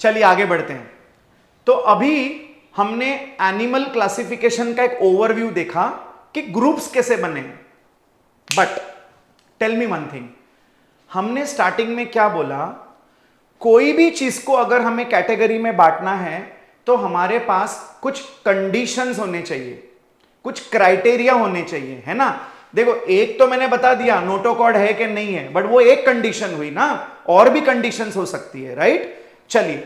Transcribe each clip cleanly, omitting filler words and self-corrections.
चलिए आगे बढ़ते हैं। तो अभी हमने एनिमल क्लासिफिकेशन का एक ओवरव्यू देखा कि ग्रुप्स कैसे बने। But tell me one thing, हमने स्टार्टिंग में क्या बोला, कोई भी चीज को अगर हमें कैटेगरी में बांटना है तो हमारे पास कुछ कंडीशंस होने चाहिए, कुछ क्राइटेरिया होने चाहिए, है ना। देखो एक तो मैंने बता दिया नोटोकॉर्ड है कि नहीं है, बट वो एक कंडीशन हुई ना, और भी कंडीशंस हो सकती है, राइट। चलिए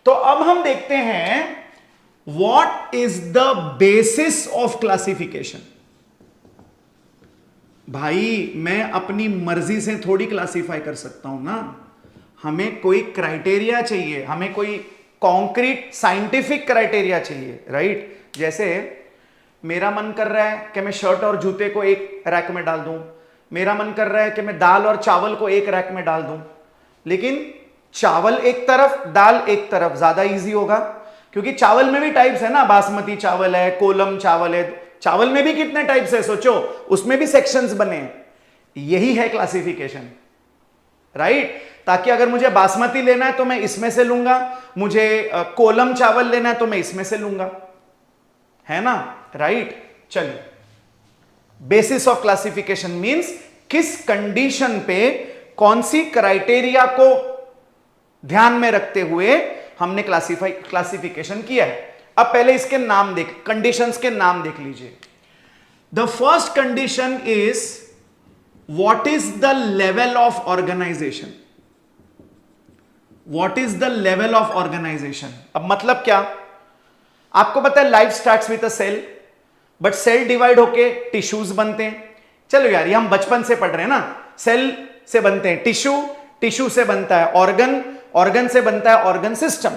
तो अब हम देखते हैं what is the basis of classification. भाई मैं अपनी मर्जी से थोड़ी क्लासिफाई कर सकता हूं ना, हमें कोई क्राइटेरिया चाहिए, हमें कोई कॉन्क्रीट साइंटिफिक क्राइटेरिया चाहिए, राइट। जैसे मेरा मन कर रहा है कि मैं शर्ट और जूते को एक रैक में डाल दूं, मेरा मन कर रहा है कि मैं दाल और चावल को एक रैक में डाल दूं, लेकिन चावल एक तरफ दाल एक तरफ ज्यादा इजी होगा, क्योंकि चावल में भी टाइप्स है ना, बासमती चावल है, कोलम चावल है, चावल में भी कितने टाइप्स है सोचो, उसमें भी सेक्शंस बने हैं। यही है क्लासिफिकेशन, राइट। ताकि अगर मुझे बासमती लेना है तो मैं इसमें से लूंगा, मुझे कोलम चावल लेना है तो मैं इसमें से लूंगा, है ना, राइट। चलिए बेसिस ऑफ क्लासिफिकेशन मींस किस कंडीशन पे कौन सी क्राइटेरिया को ध्यान में रखते हुए हमने क्लासिफिकेशन किया है। अब पहले इसके नाम देख, कंडीशंस के नाम देख लीजिए। The first condition is what is the level of organisation. What is the level of organisation, अब मतलब क्या, आपको पता है life starts with a cell, but cell divide होके टिश्यूज बनते हैं। चलो यार ये हम बचपन से पढ़ रहे हैं ना, सेल से बनते हैं टिश्यू, टिश्यू से बनता है ऑर्गन, ऑर्गन से बनता है ऑर्गन सिस्टम।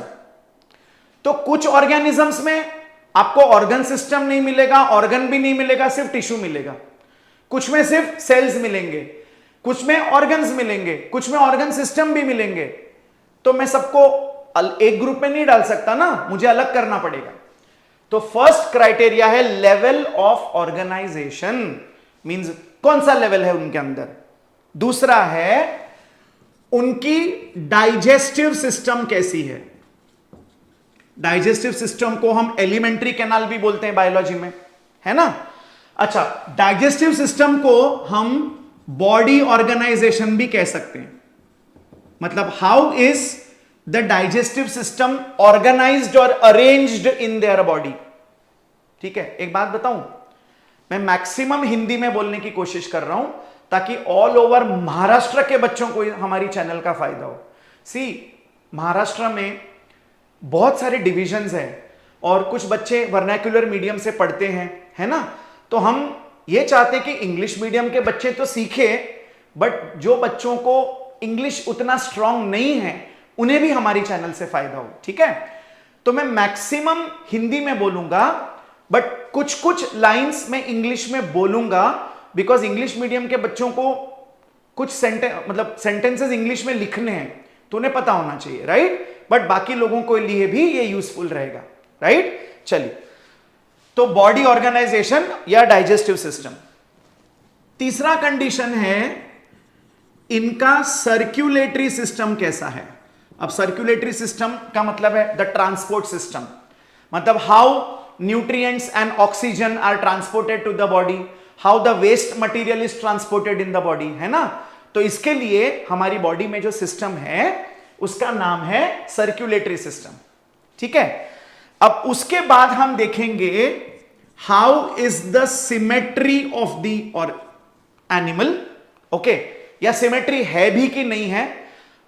तो कुछ ऑर्गेनिजम्स में आपको ऑर्गन सिस्टम नहीं मिलेगा, ऑर्गन भी नहीं मिलेगा, सिर्फ टिश्यू मिलेगा। कुछ में सिर्फ सेल्स मिलेंगे, कुछ में ऑर्गन्स मिलेंगे, कुछ में ऑर्गन सिस्टम भी मिलेंगे। तो मैं सबको एक ग्रुप में नहीं डाल सकता ना, मुझे अलग करना पड़ेगा। तो फर्स्ट क्राइटेरिया है लेवल ऑफ ऑर्गेनाइजेशन, मींस कौन सा लेवल है उनके अंदर। दूसरा है उनकी डाइजेस्टिव सिस्टम कैसी है। डाइजेस्टिव सिस्टम को हम एलिमेंट्री कैनाल भी बोलते हैं बायोलॉजी में, है ना। अच्छा, डाइजेस्टिव सिस्टम को हम बॉडी ऑर्गेनाइजेशन भी कह सकते हैं, मतलब how is the digestive system organised और अरेंज्ड इन देयर बॉडी। ठीक है, एक बात बताऊं, मैं मैक्सिमम हिंदी में बोलने की कोशिश कर रहा हूं ताकि ऑल ओवर महाराष्ट्र के बच्चों को हमारी चैनल का फायदा हो। सी महाराष्ट्र में बहुत सारे डिविजन्स हैं और कुछ बच्चे वर्नाक्युलर मीडियम से पढ़ते हैं, है ना। तो हम ये चाहते हैं कि इंग्लिश मीडियम के बच्चे तो सीखे, बट जो बच्चों को इंग्लिश उतना स्ट्रांग नहीं है उन्हें भी हमारी चैनल से फायदा हो, ठीक है। तो मैं मैक्सिमम हिंदी में बोलूंगा, बट कुछ कुछ लाइंस में इंग्लिश में बोलूंगा, बिकॉज इंग्लिश मीडियम के बच्चों को कुछ सेंटेंसेस इंग्लिश में लिखने हैं तो उन्हें पता होना चाहिए, राइट। बट बाकी लोगों के लिए भी ये यूजफुल रहेगा, राइट। चलिए, तो बॉडी ऑर्गेनाइजेशन या डाइजेस्टिव सिस्टम। तीसरा कंडीशन है इनका सर्कुलेटरी सिस्टम कैसा है। अब सर्कुलेटरी सिस्टम का मतलब है द ट्रांसपोर्ट सिस्टम, मतलब how nutrients and oxygen are transported to the body, how the waste material is transported in the body, है ना। तो इसके लिए हमारी बॉडी में जो सिस्टम है उसका नाम है सर्कुलेटरी सिस्टम, ठीक है। अब उसके बाद हम देखेंगे how is the symmetry of the और एनिमल, ओके, या सिमेट्री है भी कि नहीं है,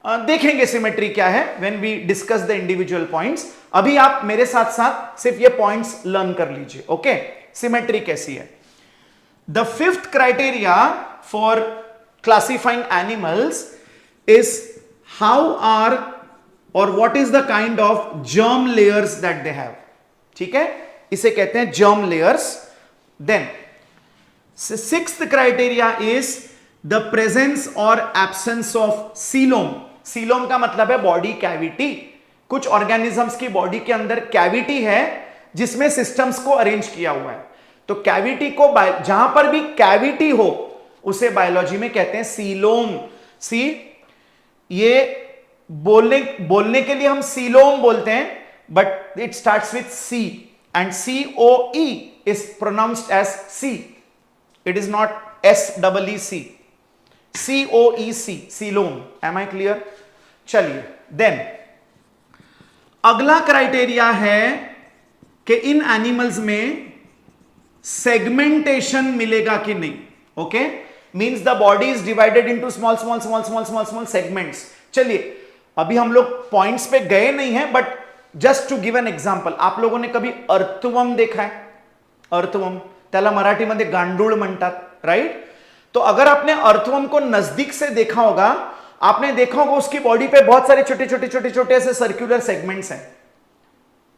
देखेंगे सिमेट्री क्या है when we discuss the individual points. अभी आप मेरे साथ साथ सिर्फ ये पॉइंट्स लर्न कर लीजिए, ओके। सिमेट्री कैसी है। The fifth criteria for classifying animals is how are और what is the kind of germ layers that they have, ठीक है, इसे कहते हैं germ layers. Then sixth criteria is the presence और एब्सेंस ऑफ सीलोम। सीलोम का मतलब है बॉडी कैविटी। कुछ ऑर्गेनिजम्स की बॉडी के अंदर कैविटी है जिसमें सिस्टम्स को अरेंज किया हुआ है। तो कैविटी को जहां पर भी कैविटी हो उसे बायोलॉजी में कहते हैं सीलोम। सी ये बोलने के लिए हम सीलोम बोलते हैं, but it starts with C and COE is pronounced as C. It is not SEEC. COEC, coelom. Am I clear? चलिए, देन अगला क्राइटेरिया है कि इन एनिमल्स में सेगमेंटेशन मिलेगा कि नहीं. Okay, means the body is divided into small small small small small small segments. चलिए, अभी हम लोग पॉइंट्स पे गए नहीं हैं, but just to give an example, आप लोगों ने कभी अर्थवम देखा है? अर्थवम, त्याला मराठीमध्ये गांडूळ म्हणतात, राइट? तो अगर आपने अर्थवम को नजदीक से देखा होगा, आपने देखा होगा उसकी बॉडी पे बहुत सारे छोटे छोटे छोटे छोटे ऐसे सर्कुलर सेगमेंट्स हैं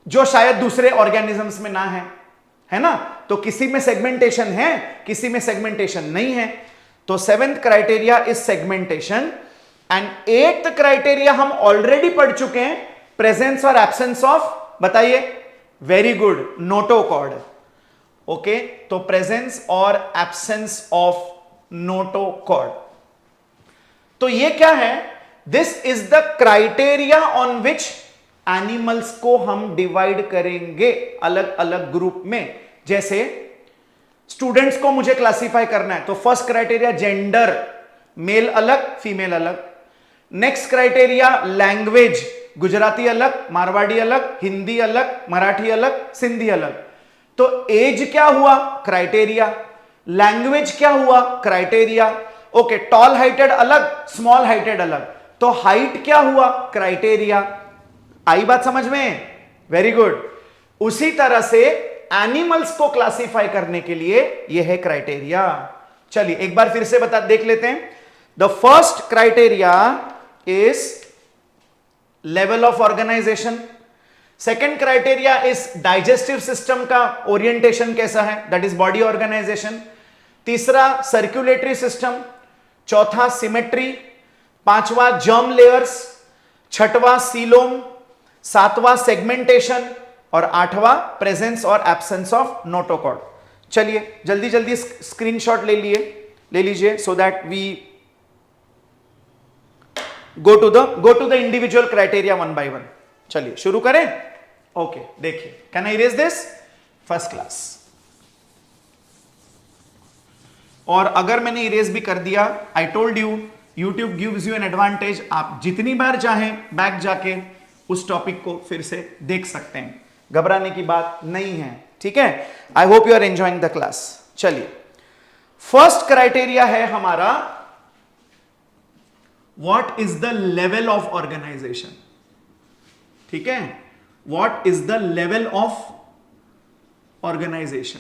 जो शायद दूसरे ऑर्गेनिजम्स में ना है ना? तो किसी में सेगमेंटेशन है, किसी में सेगमेंटेशन नहीं है. तो 7th criteria is segmentation. And 8th criteria हम ऑलरेडी पढ़ चुके हैं, प्रेजेंस और एब्सेंस ऑफ, बताइए. Very good, notochord. ओके, तो प्रेजेंस और एब्सेंस ऑफ नोटोकॉर्ड. तो ये क्या है? This is the criteria on which animals को हम डिवाइड करेंगे अलग अलग ग्रुप में. जैसे स्टूडेंट्स को मुझे क्लासिफाई करना है, तो फर्स्ट क्राइटेरिया जेंडर, मेल अलग फीमेल अलग. नेक्स्ट क्राइटेरिया लैंग्वेज, गुजराती अलग, मारवाड़ी अलग, हिंदी अलग, मराठी अलग, सिंधी अलग. तो एज क्या हुआ? क्राइटेरिया. लैंग्वेज क्या हुआ? क्राइटेरिया. ओके, टॉल हाइटेड अलग, स्मॉल हाइटेड अलग. तो हाइट क्या हुआ? क्राइटेरिया. आई बात समझ में? Very good. उसी तरह से एनिमल्स को क्लासिफाई करने के लिए यह है क्राइटेरिया. चलिए एक बार फिर से देख लेते हैं. The first criteria is level of organisation. Second criteria is digestive system का ओरिएंटेशन कैसा है, दैट इज बॉडी ऑर्गेनाइजेशन. तीसरा सर्कुलेटरी सिस्टम. चौथा सिमेट्री. पांचवा जर्म लेयर्स. छठवां सीलोम. सातवां सेगमेंटेशन. और आठवां प्रेजेंस और एब्सेंस ऑफ नोटोकॉर्ड. चलिए जल्दी जल्दी स्क्रीनशॉट ले लीजिए so that we go to the individual criteria one by one. चलिए शुरू करें. ओके, देखिए, can I erase this? First class. और अगर मैंने इरेज भी कर दिया, I told you, YouTube gives you an advantage. आप जितनी बार चाहें बैक जाके उस टॉपिक को फिर से देख सकते हैं, घबराने की बात नहीं है. ठीक है? I hope you are enjoying the class. चलिए, फर्स्ट क्राइटेरिया है हमारा, what is the level of organisation. ठीक है? What is the level of organisation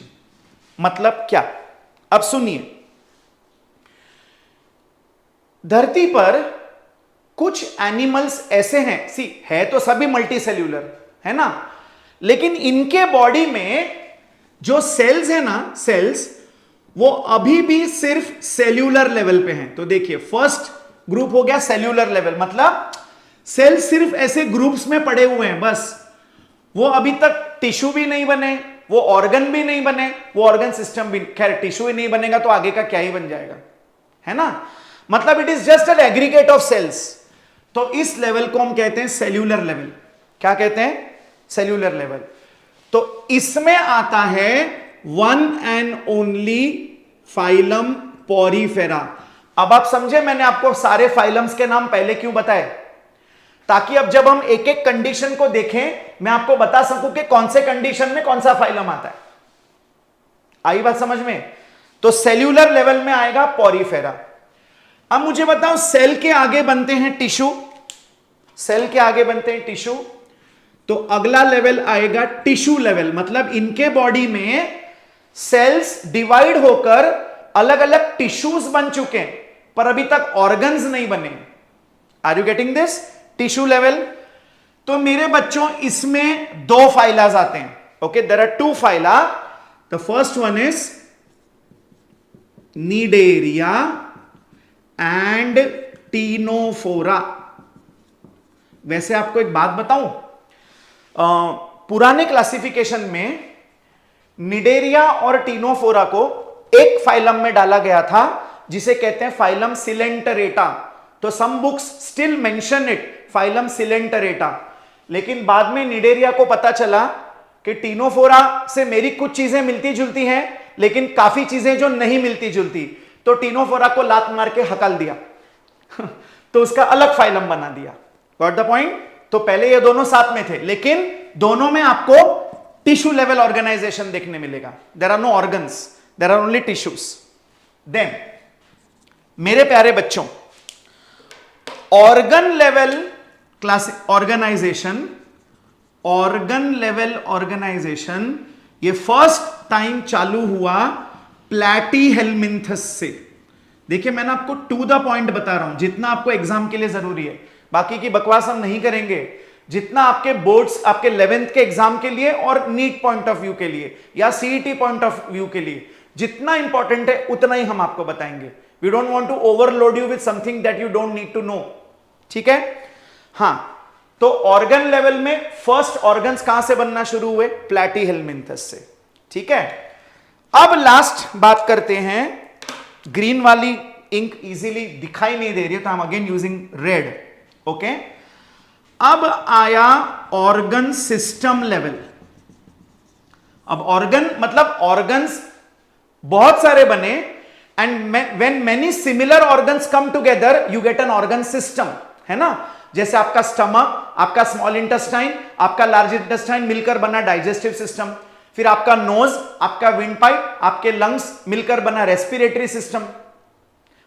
मतलब क्या? अब सुनिए, धरती पर कुछ एनिमल्स ऐसे हैं, है तो सभी मल्टी सेल्यूलर, है ना, लेकिन इनके बॉडी में जो सेल्स है ना, सेल्स, वो अभी भी सिर्फ सेल्यूलर लेवल पे हैं. तो देखिए, फर्स्ट ग्रुप हो गया सेल्यूलर लेवल, मतलब सेल्स सिर्फ ऐसे ग्रुप्स में पड़े हुए हैं बस. वो अभी तक टिश्यू भी नहीं बने, वो ऑर्गन भी नहीं बने, वो ऑर्गन सिस्टम भी, खैर टिश्यू ही नहीं बनेगा तो आगे का क्या ही बन जाएगा, है ना. मतलब it is just an aggregate of cells. तो इस लेवल को हम कहते हैं सेल्यूलर लेवल. क्या कहते हैं? Cellular level. तो इसमें आता है one and only phylum Porifera. अब आप समझे मैंने आपको सारे फाइलम्स के नाम पहले क्यों बताए? ताकि अब जब हम एक एक कंडीशन को देखें, मैं आपको बता सकूं कि कौन से कंडीशन में कौन सा फाइलम आता है. आई बात समझ में? तो सेल्यूलर लेवल में आएगा पोरीफेरा. अब मुझे बताओ, सेल के आगे बनते हैं टिश्यू, सेल के आगे बनते हैं टिश्यू, तो अगला लेवल आएगा टिश्यू लेवल. मतलब इनके बॉडी में सेल्स डिवाइड होकर अलग अलग टिश्यूज बन चुके हैं, पर अभी तक ऑर्गन्स नहीं बने. Are you getting this? Tissue level. तो मेरे बच्चों, इसमें दो फाइलाज आते हैं. Okay, there are two phyla. The first one is Cnidaria and Ctenophora. वैसे आपको एक बात बताऊं, पुराने क्लासिफिकेशन में निडेरिया और टीनोफोरा को एक फाइलम में डाला गया था जिसे कहते हैं फाइलम सिलेंटरेटा. तो some books still mention it, phylum Coelenterata. लेकिन बाद में निडेरिया को पता चला कि टीनोफोरा से मेरी कुछ चीजें मिलती जुलती हैं, लेकिन काफी चीजें जो नहीं मिलती जुलती, तो टीनोफोरा को लात मार के हकल दिया तो उसका अलग फाइलम बना दिया। Got the point? तो पहले ये दोनों साथ में थे, लेकिन दोनों में आपको टिश्यू लेवल ऑर्गेनाइजेशन देखने मिलेगा। There are no organs, there are only tissues. Then मेरे प्यारे बच्चों, organ level class organisation, organ level organisation ये फर्स्ट टाइम चालू हुआ प्लैटीहेल्मिन्थस से। देखिए मैंने आपको टू द पॉइंट बता रहा हूं, जितना आपको एग्जाम के लिए जरूरी है, बाकी की बकवास हम नहीं करेंगे। जितना आपके बोर्ड्स, आपके 11th के एग्जाम के लिए और नीट पॉइंट ऑफ व्यू के लिए या सीईटी पॉइंट ऑफ व्यू के लिए जितना इंपॉर्टेंट है उतना ही हम आपको बताएंगे। We don't want to overload you with something that you don't need to know. ठीक है? हां, तो ऑर्गन लेवल में फर्स्ट ऑर्गन्स कहां से बनना शुरू हुए? प्लैटीहेल्मिन्थस से। ठीक है? अब लास्ट बात करते हैं, ग्रीन वाली इंक इजीली दिखाई नहीं दे रही है तो I am again using red. Okay, अब आया ऑर्गन सिस्टम लेवल। अब ऑर्गन मतलब ऑर्गन्स बहुत सारे बने, and when many similar organs come together you get an organ system, है ना? जैसे आपका स्टमक, आपका स्मॉल इंटेस्टाइन, आपका लार्ज इंटेस्टाइन मिलकर बना डाइजेस्टिव सिस्टम, फिर आपका नोज, आपका विंड पाइप, आपके लंग्स मिलकर बना रेस्पिरेटरी सिस्टम,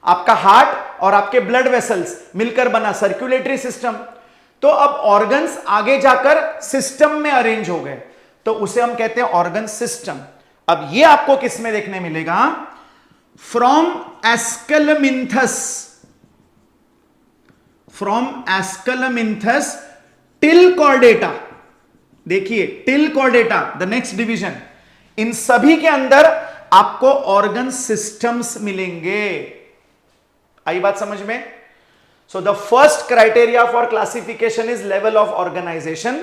आपका हार्ट और आपके ब्लड वेसल्स मिलकर बना सर्कुलेटरी सिस्टम। तो अब ऑर्गन्स आगे जाकर सिस्टम में अरेंज हो गए, तो उसे हम कहते हैं ऑर्गन सिस्टम। अब ये आपको किस में देखने मिलेगा? From Aschelminthes, from Aschelminthes till Chordata. देखिए till Chordata, the next division, इन सभी के अंदर आपको ऑर्गन सिस्टम्स मिलेंगे। आई बात समझ में? So the first criteria for classification is level of organisation.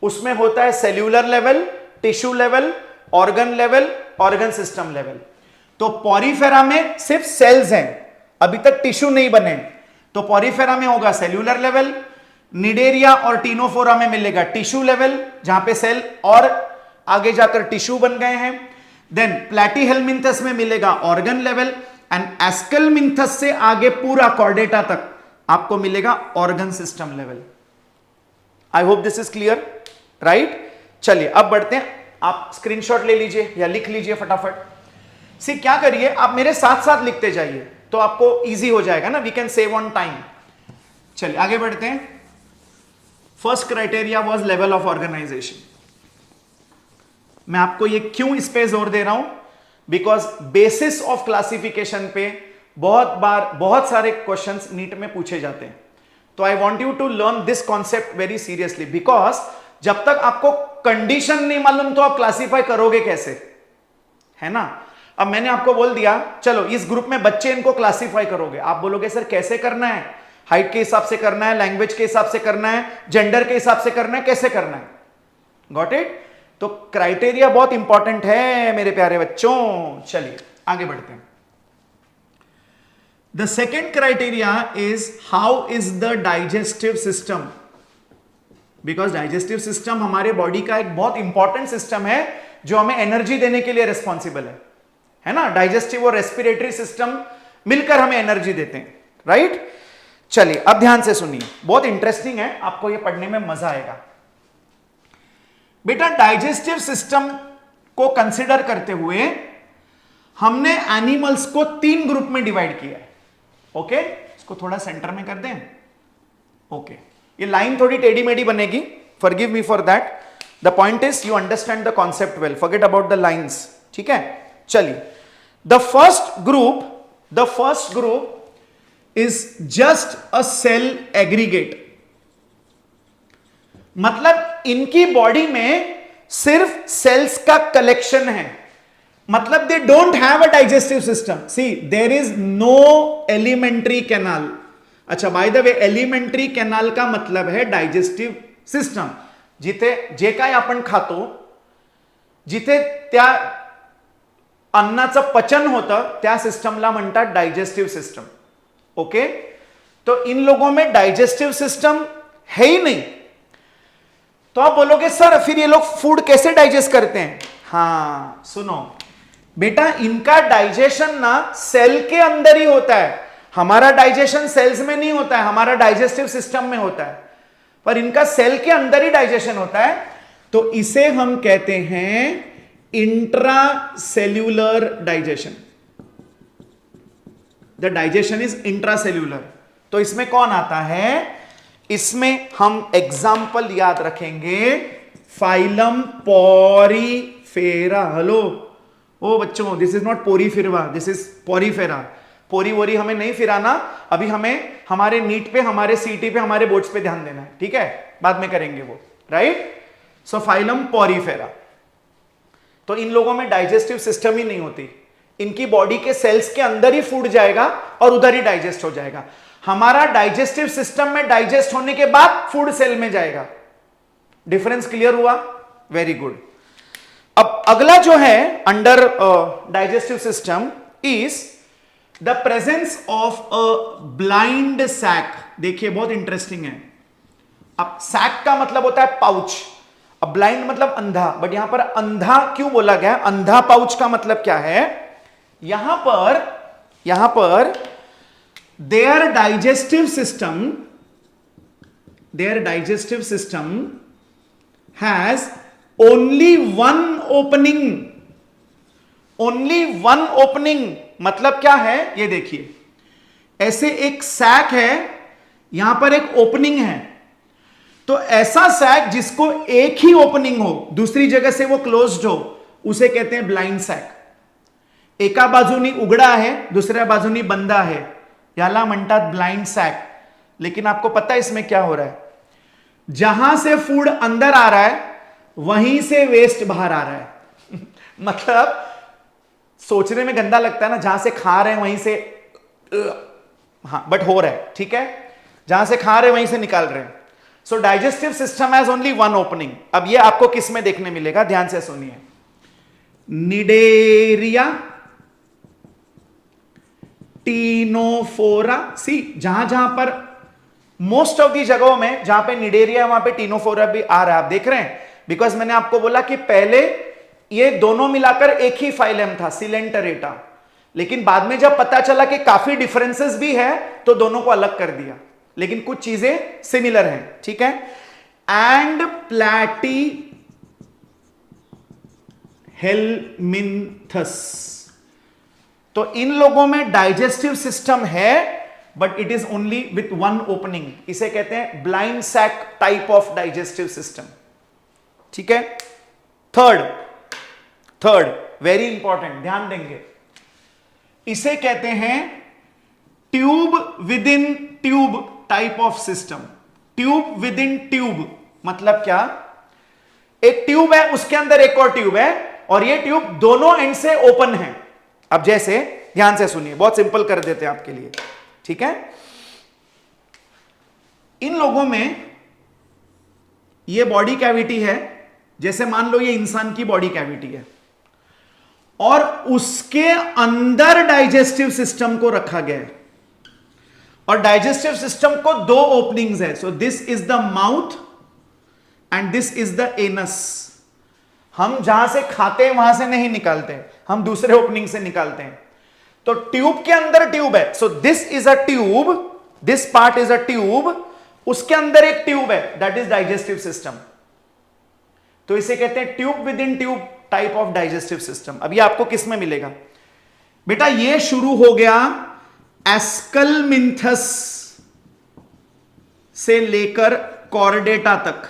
उसमें होता है cellular level, tissue level, organ level, organ system level. तो पॉरीफेरा में सिर्फ सेल्स हैं, अभी तक टिश्यू नहीं बने, तो पॉरीफेरा में होगा सेल्यूलर लेवल, निडेरिया और टीनोफोरा में मिलेगा टिश्यू लेवल, जहां पे सेल और आगे जाकर टिश्यू बन गए हैं। देन प्लैटीहेल्मिन्थस में मिलेगा ऑर्गन लेवल, एंड एस्केलेमिन्थस से आगे पूरा कॉर्डेटा तक आपको मिलेगा organ system level. I hope this is clear, right? चलिए अब बढ़ते हैं, आप स्क्रीनशॉट ले लीजिए या लिख लीजिए फटाफट। सी क्या करिए, आप मेरे साथ साथ लिखते जाइए तो आपको इजी हो जाएगा ना, we can save on time. चलिए आगे बढ़ते हैं। First criteria was level of organisation. मैं आपको ये क्यों इस पे जोर दे रहा हूं? बिकॉज बेसिस ऑफ क्लासिफिकेशन पे बहुत सारे क्वेश्चंस नीट में पूछे जाते हैं। तो I want you to learn this concept very seriously, because जब तक आपको कंडीशन नहीं मालूम तो आप क्लासिफाई करोगे कैसे, है ना? अब मैंने आपको बोल दिया चलो इस ग्रुप में बच्चे, इनको क्लासिफाई करोगे। आप बोलोगे सर कैसे करना है? हाइट के हिसाब से करना है, लैंग्वेज के हिसाब से करना है, जेंडर के हिसाब से करना है, कैसे करना है? Got it? तो क्राइटेरिया बहुत इंपॉर्टेंट है मेरे प्यारे बच्चों। चलिए आगे बढ़ते हैं। The second criteria is how is the digestive system. Because digestive system हमारे बॉडी का एक बहुत इंपॉर्टेंट सिस्टम है जो हमें एनर्जी देने के लिए रिस्पॉन्सिबल है ना? डाइजेस्टिव और रेस्पिरेटरी सिस्टम मिलकर हमें एनर्जी देते हैं, राइट? चलिए अब ध्यान से सुनिए, बहुत इंटरेस्टिंग है, आपको यह पढ़ने में मजा आएगा। बेटा डाइजेस्टिव सिस्टम को कंसिडर करते हुए हमने एनिमल्स को 3 ग्रुप में डिवाइड किया है। ओके, इसको थोड़ा सेंटर में कर दें। ओके, ये लाइन थोड़ी टेढ़ी मेढ़ी बनेगी, forgive me for that. The point is you understand the concept well, forget about the lines. ठीक है, चलिए the first group is just a cell aggregate. मतलब इनकी बॉडी में सिर्फ सेल्स का कलेक्शन है, मतलब they don't have a digestive system. See there is no alimentary canal. अच्छा, by the way alimentary canal का मतलब है डायजेस्टिव सिस्टम, जिथे जे काय आपण खातो, जिथे त्या अन्नाचं पचन होतं त्या सिस्टमला म्हणतात डायजेस्टिव्ह सिस्टम. ओके, तो इन लोगों में डाइजेस्टिव सिस्टम है ही नहीं। तो आप बोलोगे सर फिर ये लोग फूड कैसे डाइजेस्ट करते हैं? हां सुनो बेटा, इनका डाइजेशन ना सेल के अंदर ही होता है। हमारा डाइजेशन सेल्स में नहीं होता है, हमारा डाइजेस्टिव सिस्टम में होता है, पर इनका सेल के अंदर ही डाइजेशन होता है। तो इसे हम कहते हैं intracellular digestion. The digestion is intracellular. तो इसमें कौन आता है? इसमें हम एग्जाम्पल याद रखेंगे, फाइलम पॉरीफेरा। हेलो ओ बच्चों, this is not Poriferva, this is Porifera. पोरी वोरी हमें नहीं फिराना, अभी हमें हमारे नीट पे, हमारे सीटी पे, हमारे बोर्ड्स पे ध्यान देना है, ठीक है? बाद में करेंगे वो, राइट? सो फाइलम पॉरीफेरा। तो इन लोगों में डाइजेस्टिव सिस्टम ही नहीं होती, इनकी बॉडी के सेल्स के अंदर ही फूड जाएगा और उधर ही डाइजेस्ट हो जाएगा। हमारा डाइजेस्टिव सिस्टम में डाइजेस्ट होने के बाद फूड सेल में जाएगा। डिफरेंस क्लियर हुआ? Very good. अब अगला जो है under digestive system is the presence of a blind sac. देखिए बहुत इंटरेस्टिंग है। अब सैक का मतलब होता है पाउच, अब ब्लाइंड मतलब अंधा, बट यहां पर अंधा क्यों बोला गया? अंधा पाउच का मतलब क्या है? यहां पर their digestive system has only one opening। मतलब क्या है? ये देखिए, ऐसे एक सैक है, यहां पर एक ओपनिंग है। तो ऐसा सैक जिसको एक ही ओपनिंग हो, दूसरी जगह से वो क्लोज्ड हो, उसे कहते हैं ब्लाइंड सैक। एका बाजूनी उघडा है, दुसऱ्या बाजूनी बंदा है, याला म्हणतात ब्लाइंड सैक। लेकिन आपको पता है इसमें क्या हो रहा है? जहां से फूड अंदर आ रहा है वहीं से वेस्ट बाहर आ रहा है। मतलब सोचने में गंदा लगता है ना, जहां से खा रहे हैं वहीं से, हाँ बट हो रहा है, ठीक है? जहां से खा रहे हैं वहीं से निकाल रहे हैं। So digestive system has only one opening. अब ये आपको किस में देखने मिलेगा? ध्यान से सुनिए। Cnidaria, Ctenophora. सी जहां जहां पर मोस्ट ऑफ दी जगहों में जहां पे निडेरिया वहां पे टीनोफोरा भी आ रहा है, आप देख रहे हैं? बिकॉज मैंने आपको बोला कि पहले ये दोनों मिलाकर एक ही फाइलम था, सिलेंटरेटा, लेकिन बाद में जब पता चला कि काफी डिफरेंसेस भी है तो दोनों को अलग कर दिया, लेकिन कुछ चीजें सिमिलर हैं, ठीक है? And platyhelminthes. तो इन लोगों में डाइजेस्टिव सिस्टम है but it is only with one opening. इसे कहते हैं blind sac type of digestive system, ठीक है? थर्ड वेरी इंपॉर्टेंट, ध्यान देंगे, इसे कहते हैं tube within tube type of system. Tube within tube मतलब क्या? एक ट्यूब है, उसके अंदर एक और ट्यूब है, और ये ट्यूब दोनों एंड से ओपन है। अब जैसे, ध्यान से सुनिए, बहुत सिंपल कर देते हैं आपके लिए, ठीक है? इन लोगों में ये बॉडी कैविटी है, जैसे मान लो ये इंसान की बॉडी कैविटी है, और उसके अंदर डाइजेस्टिव सिस्टम को रखा गया है, और डाइजेस्टिव सिस्टम को दो ओपनिंग्स है। So this is the mouth and this is the anus. हम जहां से खाते हैं वहां से नहीं निकालते, हम दूसरे ओपनिंग से निकालते हैं। तो ट्यूब के अंदर ट्यूब है, so this is a tube, this part is a tube, उसके अंदर एक ट्यूब है, दैट इज डाइजेस्टिव सिस्टम। तो इसे कहते हैं tube within tube type of digestive system. अब ये आपको किस में मिलेगा बेटा? ये शुरू हो गया एस्कलमिंथस से लेकर कॉर्डेटा तक।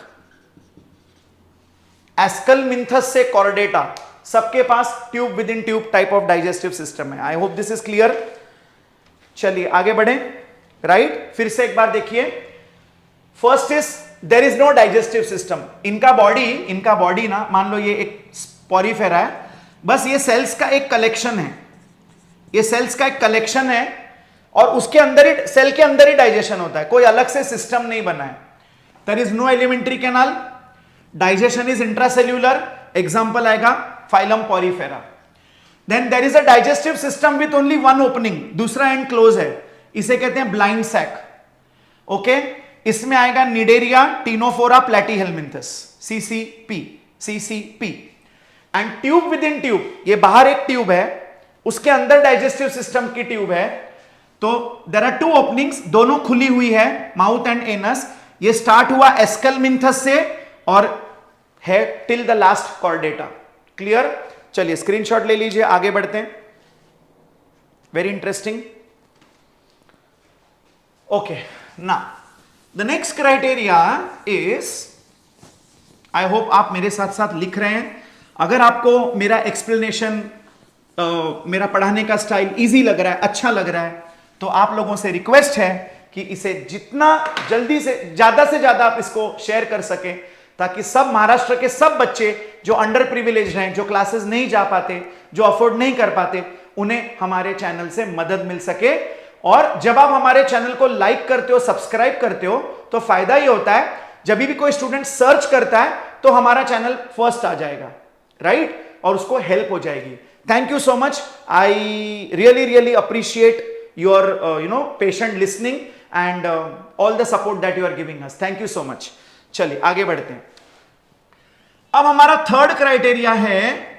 एस्कलमिंथस से कॉर्डेटा, सबके पास tube within tube type of digestive system है। I hope this is clear. चलिए आगे बढ़े, राइट? फिर से एक बार देखिए। First is there is no digestive system. इनका बॉडी ना, मान लो ये एक पॉरीफेरा है, बस ये सेल्स का एक कलेक्शन है, ये सेल्स का एक कलेक्शन है, और उसके अंदर ही, सेल के अंदर ही डाइजेशन होता है, कोई अलग से सिस्टम नहीं बना है। There is no alimentary canal, digestion is intracellular, example आएगा phylum Porifera. Then there is a digestive system with only one opening, दूसरा एंड क्लोज है, इसे कहते हैं ब्लाइंड सैक। ओके, इसमें आएगा Cnidaria Ctenophora Platyhelminthes, CCP and tube within tube, ये बाहर एक ट्यूब है, उसके अंदर डाइजेस्टिव सिस्टम की ट्यूब है। तो देयर आर 2 ओपनिंग्स, दोनों खुली हुई है, माउथ एंड एनस। ये स्टार्ट हुआ एस्कलमिंथस से और है till the last Chordata. Clear? चलिए स्क्रीनशॉट ले लीजिए, आगे बढ़ते हैं। Very interesting. Okay, now the next criteria is, I hope आप मेरे साथ साथ लिख रहे हैं। अगर आपको मेरा एक्सप्लेनेशन, मेरा पढ़ाने का स्टाइल इजी लग रहा है, अच्छा लग रहा है, तो आप लोगों से रिक्वेस्ट है कि इसे जितना जल्दी से ज्यादा आप इसको शेयर कर सके, ताकि सब महाराष्ट्र के सब बच्चे जो अंडर प्रिविलेज्ड हैं, जो क्लासेस नहीं जा पाते, जो अफोर्ड नहीं कर पाते, उन्हें हमारे चैनल से मदद मिल सके। और जब आप हमारे चैनल को लाइक करते हो, सब्सक्राइब करते हो, तो फायदा ये होता है, जब भी कोई स्टूडेंट सर्च करता है तो हमारा चैनल फर्स्ट आ जाएगा, राइट? और उसको हेल्प हो जाएगी। Thank you so much, I really appreciate your patient listening and all the support that you are giving us. Thank you so much. चलिए आगे बढ़ते हैं। अब हमारा थर्ड क्राइटेरिया है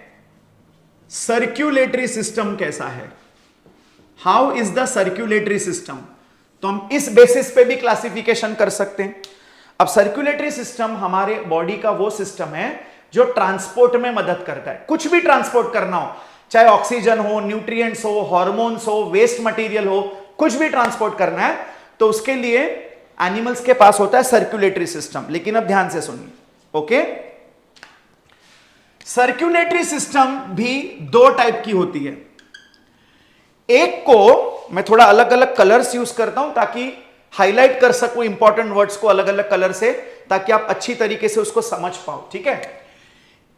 सर्क्यूलेटरी सिस्टम कैसा है, how is the circulatory system. तो हम इस बेसिस पे भी क्लासिफिकेशन कर सकते हैं। अब सर्क्यूलेटरी सिस्टम हमारे बॉडी का वो सिस्टम है जो ट्रांसपोर्ट में मदद करता है। कुछ भी ट्रांसपोर्ट करना हो, चाहे ऑक्सीजन हो, न्यूट्रिएंट्स हो, हार्मोन्स हो, वेस्ट मटेरियल हो, कुछ भी ट्रांसपोर्ट करना है तो उसके लिए एनिमल्स के पास होता है सर्क्यूलेटरी सिस्टम। लेकिन अब ध्यान से सुनिए, ओके? सर्क्यूलेटरी सिस्टम भी 2 टाइप की होती है। एक को मैं थोड़ा अलग अलग कलर्स यूज करता हूं ताकि हाईलाइट कर सकूं इंपॉर्टेंट वर्ड्स को अलग अलग कलर से, ताकि आप अच्छी तरीके से उसको समझ पाओ, ठीक है?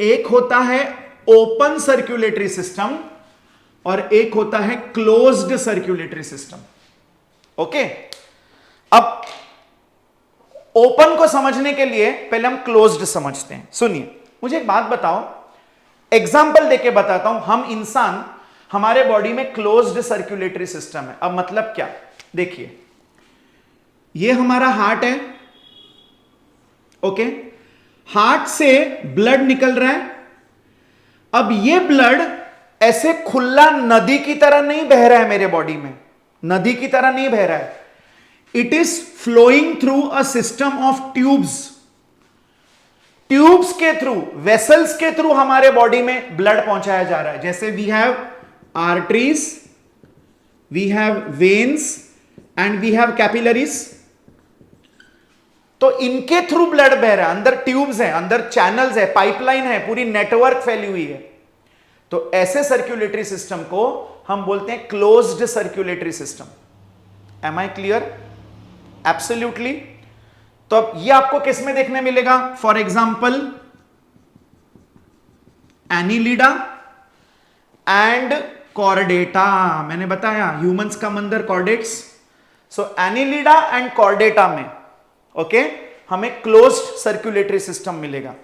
एक होता है ओपन सर्क्यूलेटरी सिस्टम और एक होता है क्लोज्ड सर्क्यूलेटरी सिस्टम। ओके, अब ओपन को समझने के लिए पहले हम क्लोज्ड समझते हैं। सुनिए, मुझे एक बात बताओ, एग्जाम्पल देके बताता हूं। हम इंसान, हमारे बॉडी में क्लोज्ड सर्क्यूलेटरी सिस्टम है। अब मतलब क्या, देखिए, ये हमारा हार्ट है, ओके? हार्ट से ब्लड निकल रहा है। अब ये ब्लड ऐसे खुला नदी की तरह नहीं बह रहा है मेरे बॉडी में, नदी की तरह नहीं बह रहा है। It is flowing through a system of tubes. Tubes के थ्रू, वेसल्स के थ्रू हमारे बॉडी में ब्लड पहुंचाया जा रहा है। जैसे we have arteries, we have veins and we have capillaries. तो इनके थ्रू ब्लड बह रहा है, अंदर ट्यूब्स हैं, अंदर चैनल्स है, पाइपलाइन है, पूरी नेटवर्क फैली हुई है। तो ऐसे सर्क्यूलेटरी सिस्टम को हम बोलते हैं closed circulatory system. Am I clear? Absolutely. तो अब ये आपको किस में देखने मिलेगा? For example annelida and chordata. मैंने बताया ह्यूमंस का मंदिर chordates. So annelida and chordata में, ओके, हमें क्लोज्ड सर्क्यूलेटरी सिस्टम मिलेगा।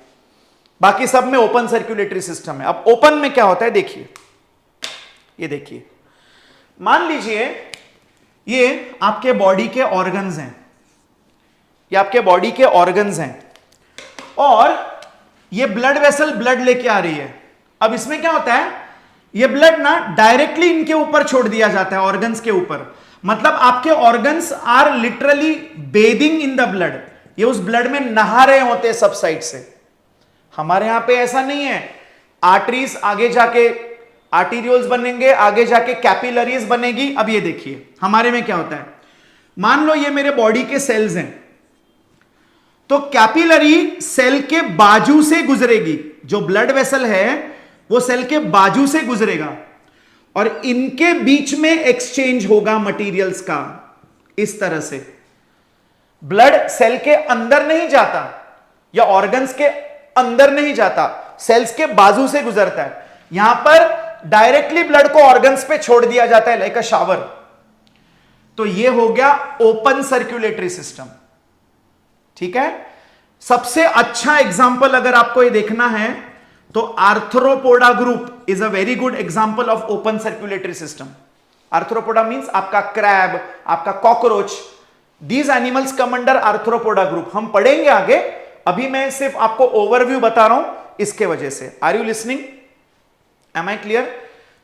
बाकी सब में ओपन सर्क्यूलेटरी सिस्टम है। अब ओपन में क्या होता है, देखिए, ये देखिए, मान लीजिए ये आपके बॉडी के ऑर्गन्स हैं, ये आपके बॉडी के ऑर्गन्स हैं और ये ब्लड वेसल ब्लड लेके आ रही है। अब इसमें क्या होता है, ये ब्लड ना डायरेक्टली इनके ऊपर छोड़ दिया जाता है, ऑर्गन्स के ऊपर। मतलब आपके organs are literally bathing in the blood, ये उस ब्लड में नहा रहे होते हैं सब साइड से। हमारे यहां पे ऐसा नहीं है। आर्टरीज आगे जाके आर्टीरियोल्स बनेंगे, आगे जाके कैपिलरीज बनेगी। अब ये देखिए हमारे में क्या होता है, मान लो ये मेरे बॉडी के सेल्स हैं, तो कैपिलरी सेल के बाजू से गुजरेगी, जो ब्लड वेसल है वो सेल के बाजू से गुजरेगा और इनके बीच में एक्सचेंज होगा मटेरियल्स का। इस तरह से ब्लड सेल के अंदर नहीं जाता या ऑर्गन्स के अंदर नहीं जाता, सेल्स के बाजू से गुजरता है। यहां पर डायरेक्टली ब्लड को ऑर्गन्स पे छोड़ दिया जाता है लाइक अ शावर। तो ये हो गया ओपन सर्क्यूलेटरी सिस्टम, ठीक है? सबसे अच्छा एग्जांपल अगर आपको ये देखना है तो arthropoda group is a very good example of open circulatory system. Arthropoda means आपका क्रैब, आपका cockroach, these animals come under arthropoda group. हम पढ़ेंगे आगे, अभी मैं सिर्फ आपको ओवरव्यू बता रहा हूं इसके वजह से। Are you listening? Am I clear?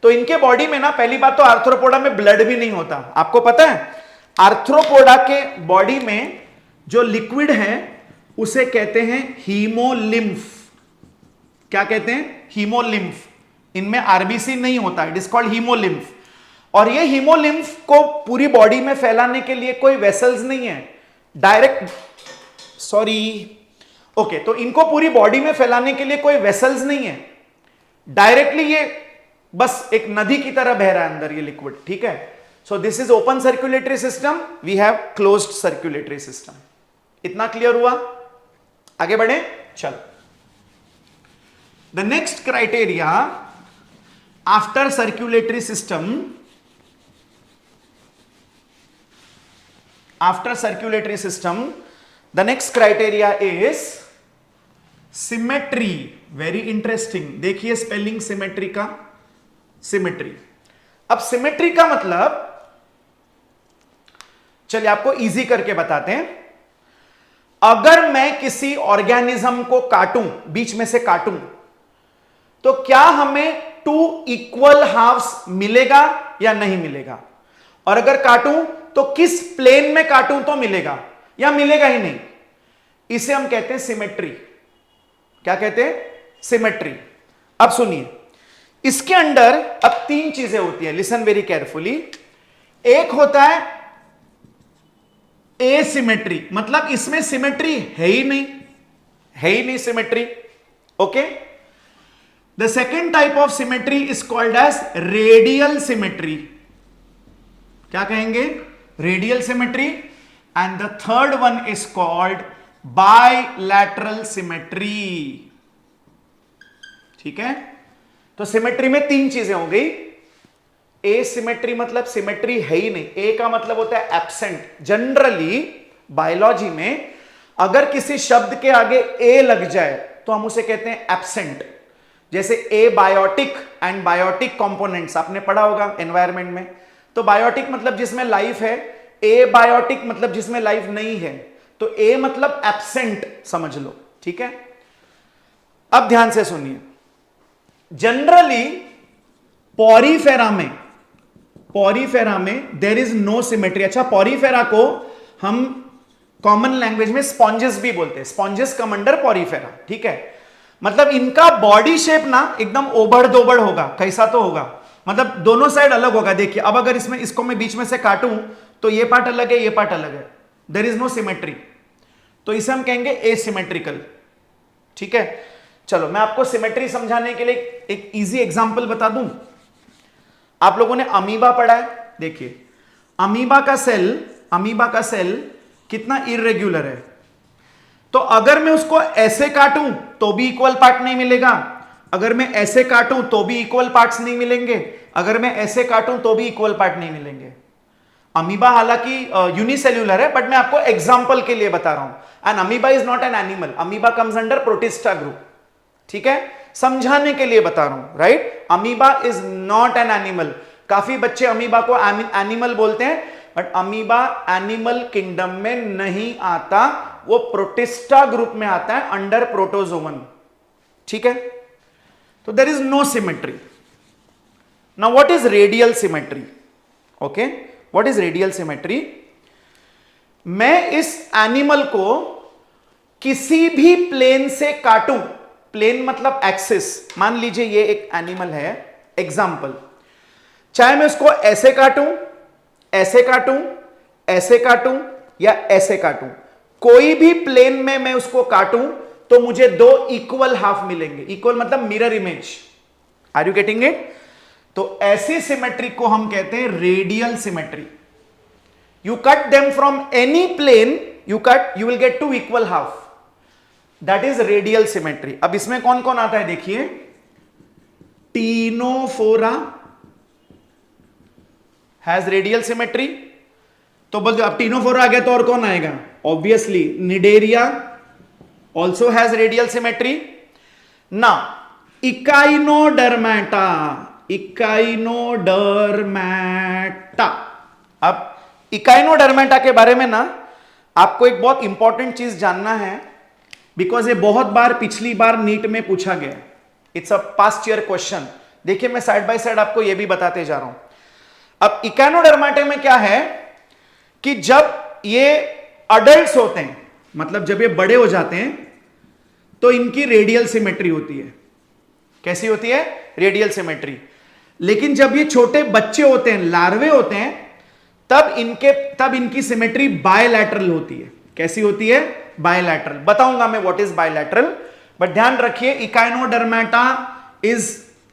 तो इनके बॉडी में ना, पहली बात तो आर्थ्रोपोडा में ब्लड भी नहीं होता। आपको पता है आर्थ्रोपोडा के बॉडी में जो लिक्विड है उसे कहते हैं हीमोलिम्फ। क्या कहते हैं? हीमोलिम्फ। इनमें आरबीसी नहीं होता, इट इज कॉल्ड हीमोलिम्फ। और ये हीमोलिम्फ को पूरी बॉडी में फैलाने के लिए कोई वेसल्स नहीं है, डायरेक्ट, सॉरी, ओके, तो इनको पूरी बॉडी में फैलाने के लिए कोई वेसल्स नहीं है, डायरेक्टली ये बस एक नदी की तरह बह रहा है अंदर ये लिक्विड, ठीक है। So this is open circulatory system, we have closed circulatory system. इतना क्लियर हुआ? आगे बढ़े, चलो। The next criteria after circulatory system, after circulatory system, the next criteria is symmetry. very interesting, देखिए स्पेलिंग सिमेट्री का, symmetry. अब symmetry का मतलब, चलिए आपको इजी करके बताते हैं। अगर मैं किसी ऑर्गेनिज्म को काटूं, बीच में से काटूं, तो क्या हमें 2 इक्वल हाफ्स मिलेगा या नहीं मिलेगा? और अगर काटूं तो किस प्लेन में काटूं तो मिलेगा या मिलेगा ही नहीं? इसे हम कहते हैं सिमेट्री। क्या कहते हैं? सिमेट्री। अब सुनिए, इसके अंदर अब 3 चीजें होती है, लिसन वेरी केयरफुली। एक होता है एसिमेट्री, मतलब इसमें सिमेट्री है ही नहीं, है ही नहीं symmetry, okay. The second type of symmetry is called as radial symmetry. क्या कहेंगे? Radial symmetry. And the third one is called bilateral symmetry, ठीक है। तो सिमेट्री में 3 चीजें हो गई। एसिमेट्री मतलब सिमेट्री है ही नहीं, ए का मतलब होता है एब्सेंट। जनरली बायोलॉजी में अगर किसी शब्द के आगे ए लग जाए तो हम उसे कहते हैं एब्सेंट। जैसे ए बायोटिक एंड बायोटिक कंपोनेंट्स आपने पढ़ा होगा एनवायरनमेंट में। तो बायोटिक मतलब जिसमें लाइफ है, ए बायोटिक मतलब जिसमें लाइफ नहीं है। तो ए मतलब एब्सेंट समझ लो, ठीक है। अब ध्यान से सुनिए, जनरली पॉरीफेरा में देयर इज नो सिमेट्री। अच्छा, पॉरीफेरा को हम कॉमन लैंग्वेज में स्पॉन्जेस भी बोलते हैं, स्पॉन्जेस कम अंडर पॉरीफेरा, ठीक है। मतलब इनका बॉडी शेप ना एकदम ओबड़ दोबड़ होगा। कैसा तो होगा, मतलब दोनों साइड अलग होगा। देखिए अब अगर इसमें इसको मैं बीच में से काटूं तो ये पार्ट अलग है, ये पार्ट अलग है, देयर इज नो सिमेट्री। तो इसे हम कहेंगे एसिमेट्रिकल, ठीक है। चलो मैं आपको सिमेट्री समझाने के लिए एक इजी एग्जांपल बता दूं। आप लोगों ने अमीबा पढ़ा है, देखिए अमीबा का सेल कितना इर्रेगुलर है। तो अगर मैं उसको ऐसे काटूं तो भी इक्वल पार्ट नहीं मिलेगा, अगर मैं ऐसे काटूं तो भी इक्वल पार्ट्स नहीं मिलेंगे, अगर मैं ऐसे काटूं तो भी इक्वल पार्ट नहीं मिलेंगे। अमीबा हालांकि यूनिसेल्यूलर है, बट मैं आपको एग्जांपल के लिए बता रहा हूं। And amoeba is not an animal, amoeba comes under protista group, ठीक है, समझाने के लिए बता रहा हूं, right. Amoeba is not an animal. काफी बच्चे अमीबा को एनिमल बोलते हैं, बट अमीबा एनिमल किंगडम में नहीं आता, वो प्रोटिस्टा ग्रुप में आता है अंडर प्रोटोजोवन, ठीक है। तो there is no symmetry. Now what is radial symmetry? Okay, what is radial symmetry? मैं इस एनिमल को किसी भी प्लेन से काटूं, प्लेन मतलब एक्सिस, मान लीजिए ये एक एनिमल है, एग्जाम्पल, चाहे मैं उसको ऐसे काटूं, ऐसे काटूं, ऐसे काटूं या ऐसे काटूं, कोई भी प्लेन में मैं उसको काटूं तो मुझे 2 इक्वल हाफ मिलेंगे। इक्वल मतलब mirror image. Are you getting it? तो ऐसी सिमेट्री को हम कहते हैं radial symmetry. You cut them from any plane, you will get 2 equal half, that is radial symmetry. अब इसमें कौन कौन आता है देखिए, टीनोफोरा हैज रेडियल सिमेट्री। तो बोल दो, अब टीनोफोरा आ गया तो और कौन आएगा? Obviously Cnidaria also has radial symmetry. Now Echinodermata, अब इकाइनोडर्मेटा के बारे में ना आपको एक बहुत इंपॉर्टेंट चीज जानना है, बिकॉज ये बहुत बार पिछली बार नीट में पूछा गया, it's a past year question. देखिए मैं साइड बाय साइड आपको ये भी बताते जा रहा हूं। अब इकानोडर्माटा में क्या है कि जब ये अडल्ट्स होते हैं, मतलब जब ये बड़े हो जाते हैं, तो इनकी रेडियल सिमेट्री होती है। कैसी होती है? Radial symmetry. लेकिन जब ये छोटे बच्चे होते हैं, लार्वे होते हैं, तब इनकी सिमेट्री बायलैटरल होती है। कैसी होती है? बायलैटरल। बताऊंगा मैं व्हाट इज बायलैटरल, बट ध्यान रखिए इकाइनोडर्माटा इज,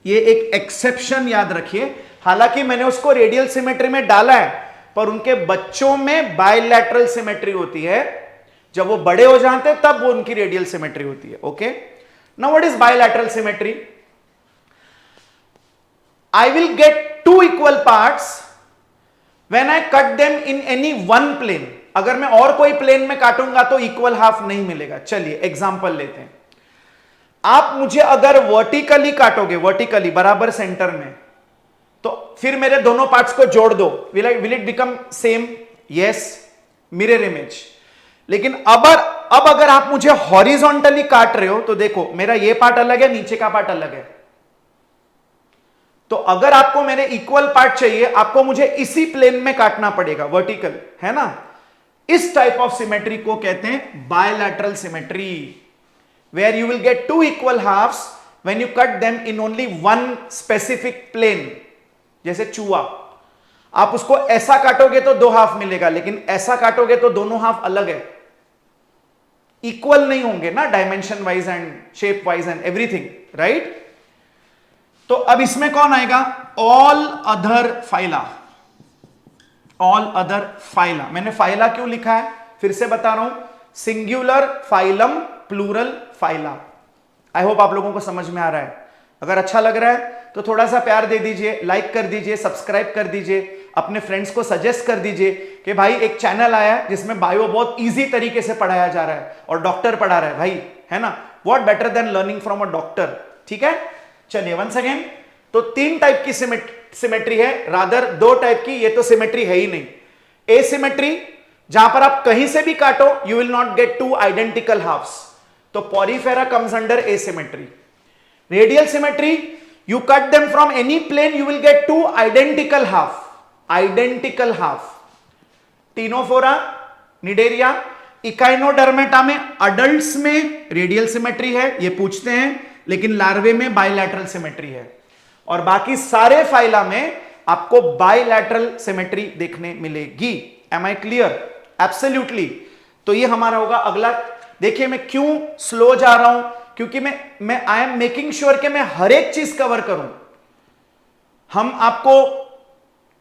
ये एक एक्सेप्शन याद रखिए। हालांकि मैंने उसको रेडियल सिमेट्री में डाला है, पर उनके बच्चों में बायलैटरल सिमेट्री होती है। जब वो बड़े हो जाते हैं तब वो उनकी रेडियल सिमेट्री होती है। Okay, now what is bilateral symmetry? I will get two equal parts when I cut them in any one plane. अगर मैं और कोई प्लेन में काटूंगा तो इक्वल हाफ नहीं मिलेगा। चलिए एग्जांपल लेते हैं। आप मुझे अगर वर्टिकली काटोगे, वर्टिकली बराबर सेंटर में, तो फिर मेरे दोनों पार्ट्स को जोड़ दो, will it become same? Yes, mirror image. लेकिन अब अगर आप मुझे हॉरिजॉन्टली काट रहे हो, तो देखो मेरा ये पार्ट अलग है, नीचे का पार्ट अलग है। तो अगर आपको मेरे इक्वल पार्ट चाहिए, आपको मुझे इसी प्लेन में काटना पड़ेगा, वर्टिकल, है ना? इस टाइप ऑफ सिमेट्री को कहते हैं bilateral symmetry, where you will get two equal halves when you cut them in only one specific plane. जैसे चूहा, आप उसको ऐसा काटोगे तो दो हाफ मिलेगा, लेकिन ऐसा काटोगे तो दोनों हाफ अलग है, इक्वल नहीं होंगे ना, dimension wise and shape wise and everything, right? तो अब इसमें कौन आएगा? All other phyla. All other phyla, मैंने फाइला क्यों लिखा है फिर से बता रहा हूं, singular phylum, plural phyla. I hope आप लोगों को समझ में आ रहा है। अगर अच्छा लग रहा है तो थोड़ा सा प्यार दे दीजिए, लाइक कर दीजिए, सब्सक्राइब कर दीजिए, अपने फ्रेंड्स को सजेस्ट कर दीजिए कि भाई एक चैनल आया है जिसमें बायो बहुत इजी तरीके से पढ़ाया जा रहा है और डॉक्टर पढ़ा रहा है भाई, है ना? What better than learning from a doctor. ठीक है, चलिए वंस अगेन, तो तीन टाइप की सिमेट्री है, रादर दो टाइप की, ये तो सिमेट्री है ही नहीं। एसिमेट्री, जहां पर आप कहीं से भी काटो you will not get two identical halves, तो Porifera comes under asymmetry. Radial symmetry, you cut them from any plane you will get two identical half, identical half. Ctenophora, Cnidaria, Echinodermata में adults में radial symmetry है, ये पूछते हैं, लेकिन लार्वे में bilateral symmetry है, और बाकी सारे फाइला में आपको बायलैटरल सिमेट्री देखने मिलेगी। Am I clear? एब्सोल्युटली। तो ये हमारा होगा अगला। देखिए मैं क्यों स्लो जा रहा हूं, क्योंकि मैं आई एम मेकिंग श्योर कि मैं हर एक चीज कवर करूं। हम आपको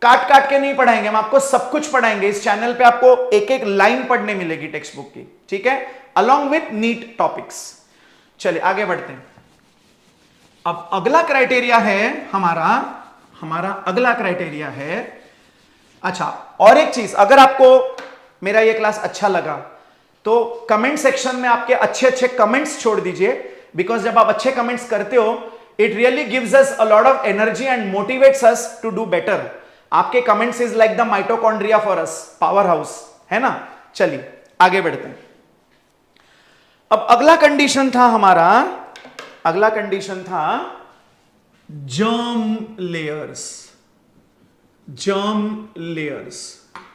काट काट के नहीं पढ़ाएंगे, हम आपको सब कुछ पढ़ाएंगे। इस चैनल पे आपको एक एक लाइन पढ़ने मिलेगी टेक्स्ट बुक की, ठीक है, अलॉन्ग विथ नीट टॉपिक्स। चलिए आगे बढ़ते हैं। अब अगला क्राइटेरिया है हमारा अगला क्राइटेरिया है, अच्छा और एक चीज, अगर आपको मेरा ये क्लास अच्छा लगा तो कमेंट सेक्शन में आपके अच्छे अच्छे कमेंट्स छोड़ दीजिए, बिकॉज जब आप अच्छे कमेंट्स करते हो it really gives us a lot of energy and motivates us to do better. आपके comments is like the mitochondria for us, power house, है ना? चलिए आगे बढ़ते हैं। अब अगला कंडीशन था हमारा, अगला कंडीशन था जर्म लेयर्स। जर्म लेयर्स,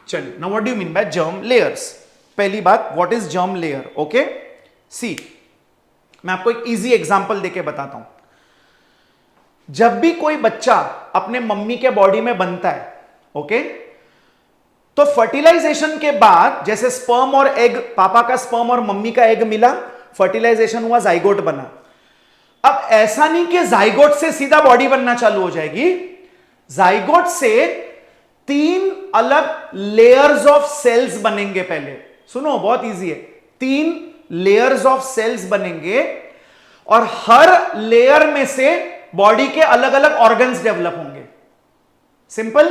चलिए now what do you mean by germ layers? पहली बात, what is germ layer? Okay, see मैं आपको एक इजी एग्जांपल देके बताता हूं। जब भी कोई बच्चा अपने मम्मी के बॉडी में बनता है, ओके, तो फर्टिलाइजेशन के बाद जैसे स्पर्म और एग, पापा का स्पर्म और मम्मी का एग मिला, फर्टिलाइजेशन हुआ, जाइगोट बना। अब ऐसा नहीं कि जाइगोट से सीधा बॉडी बनना चालू हो जाएगी, जाइगोट से 3 अलग लेयर्स ऑफ सेल्स बनेंगे। पहले सुनो, बहुत इजी है, 3 लेयर्स ऑफ सेल्स बनेंगे और हर लेयर में से बॉडी के अलग अलग ऑर्गन्स डेवलप होंगे। Simple,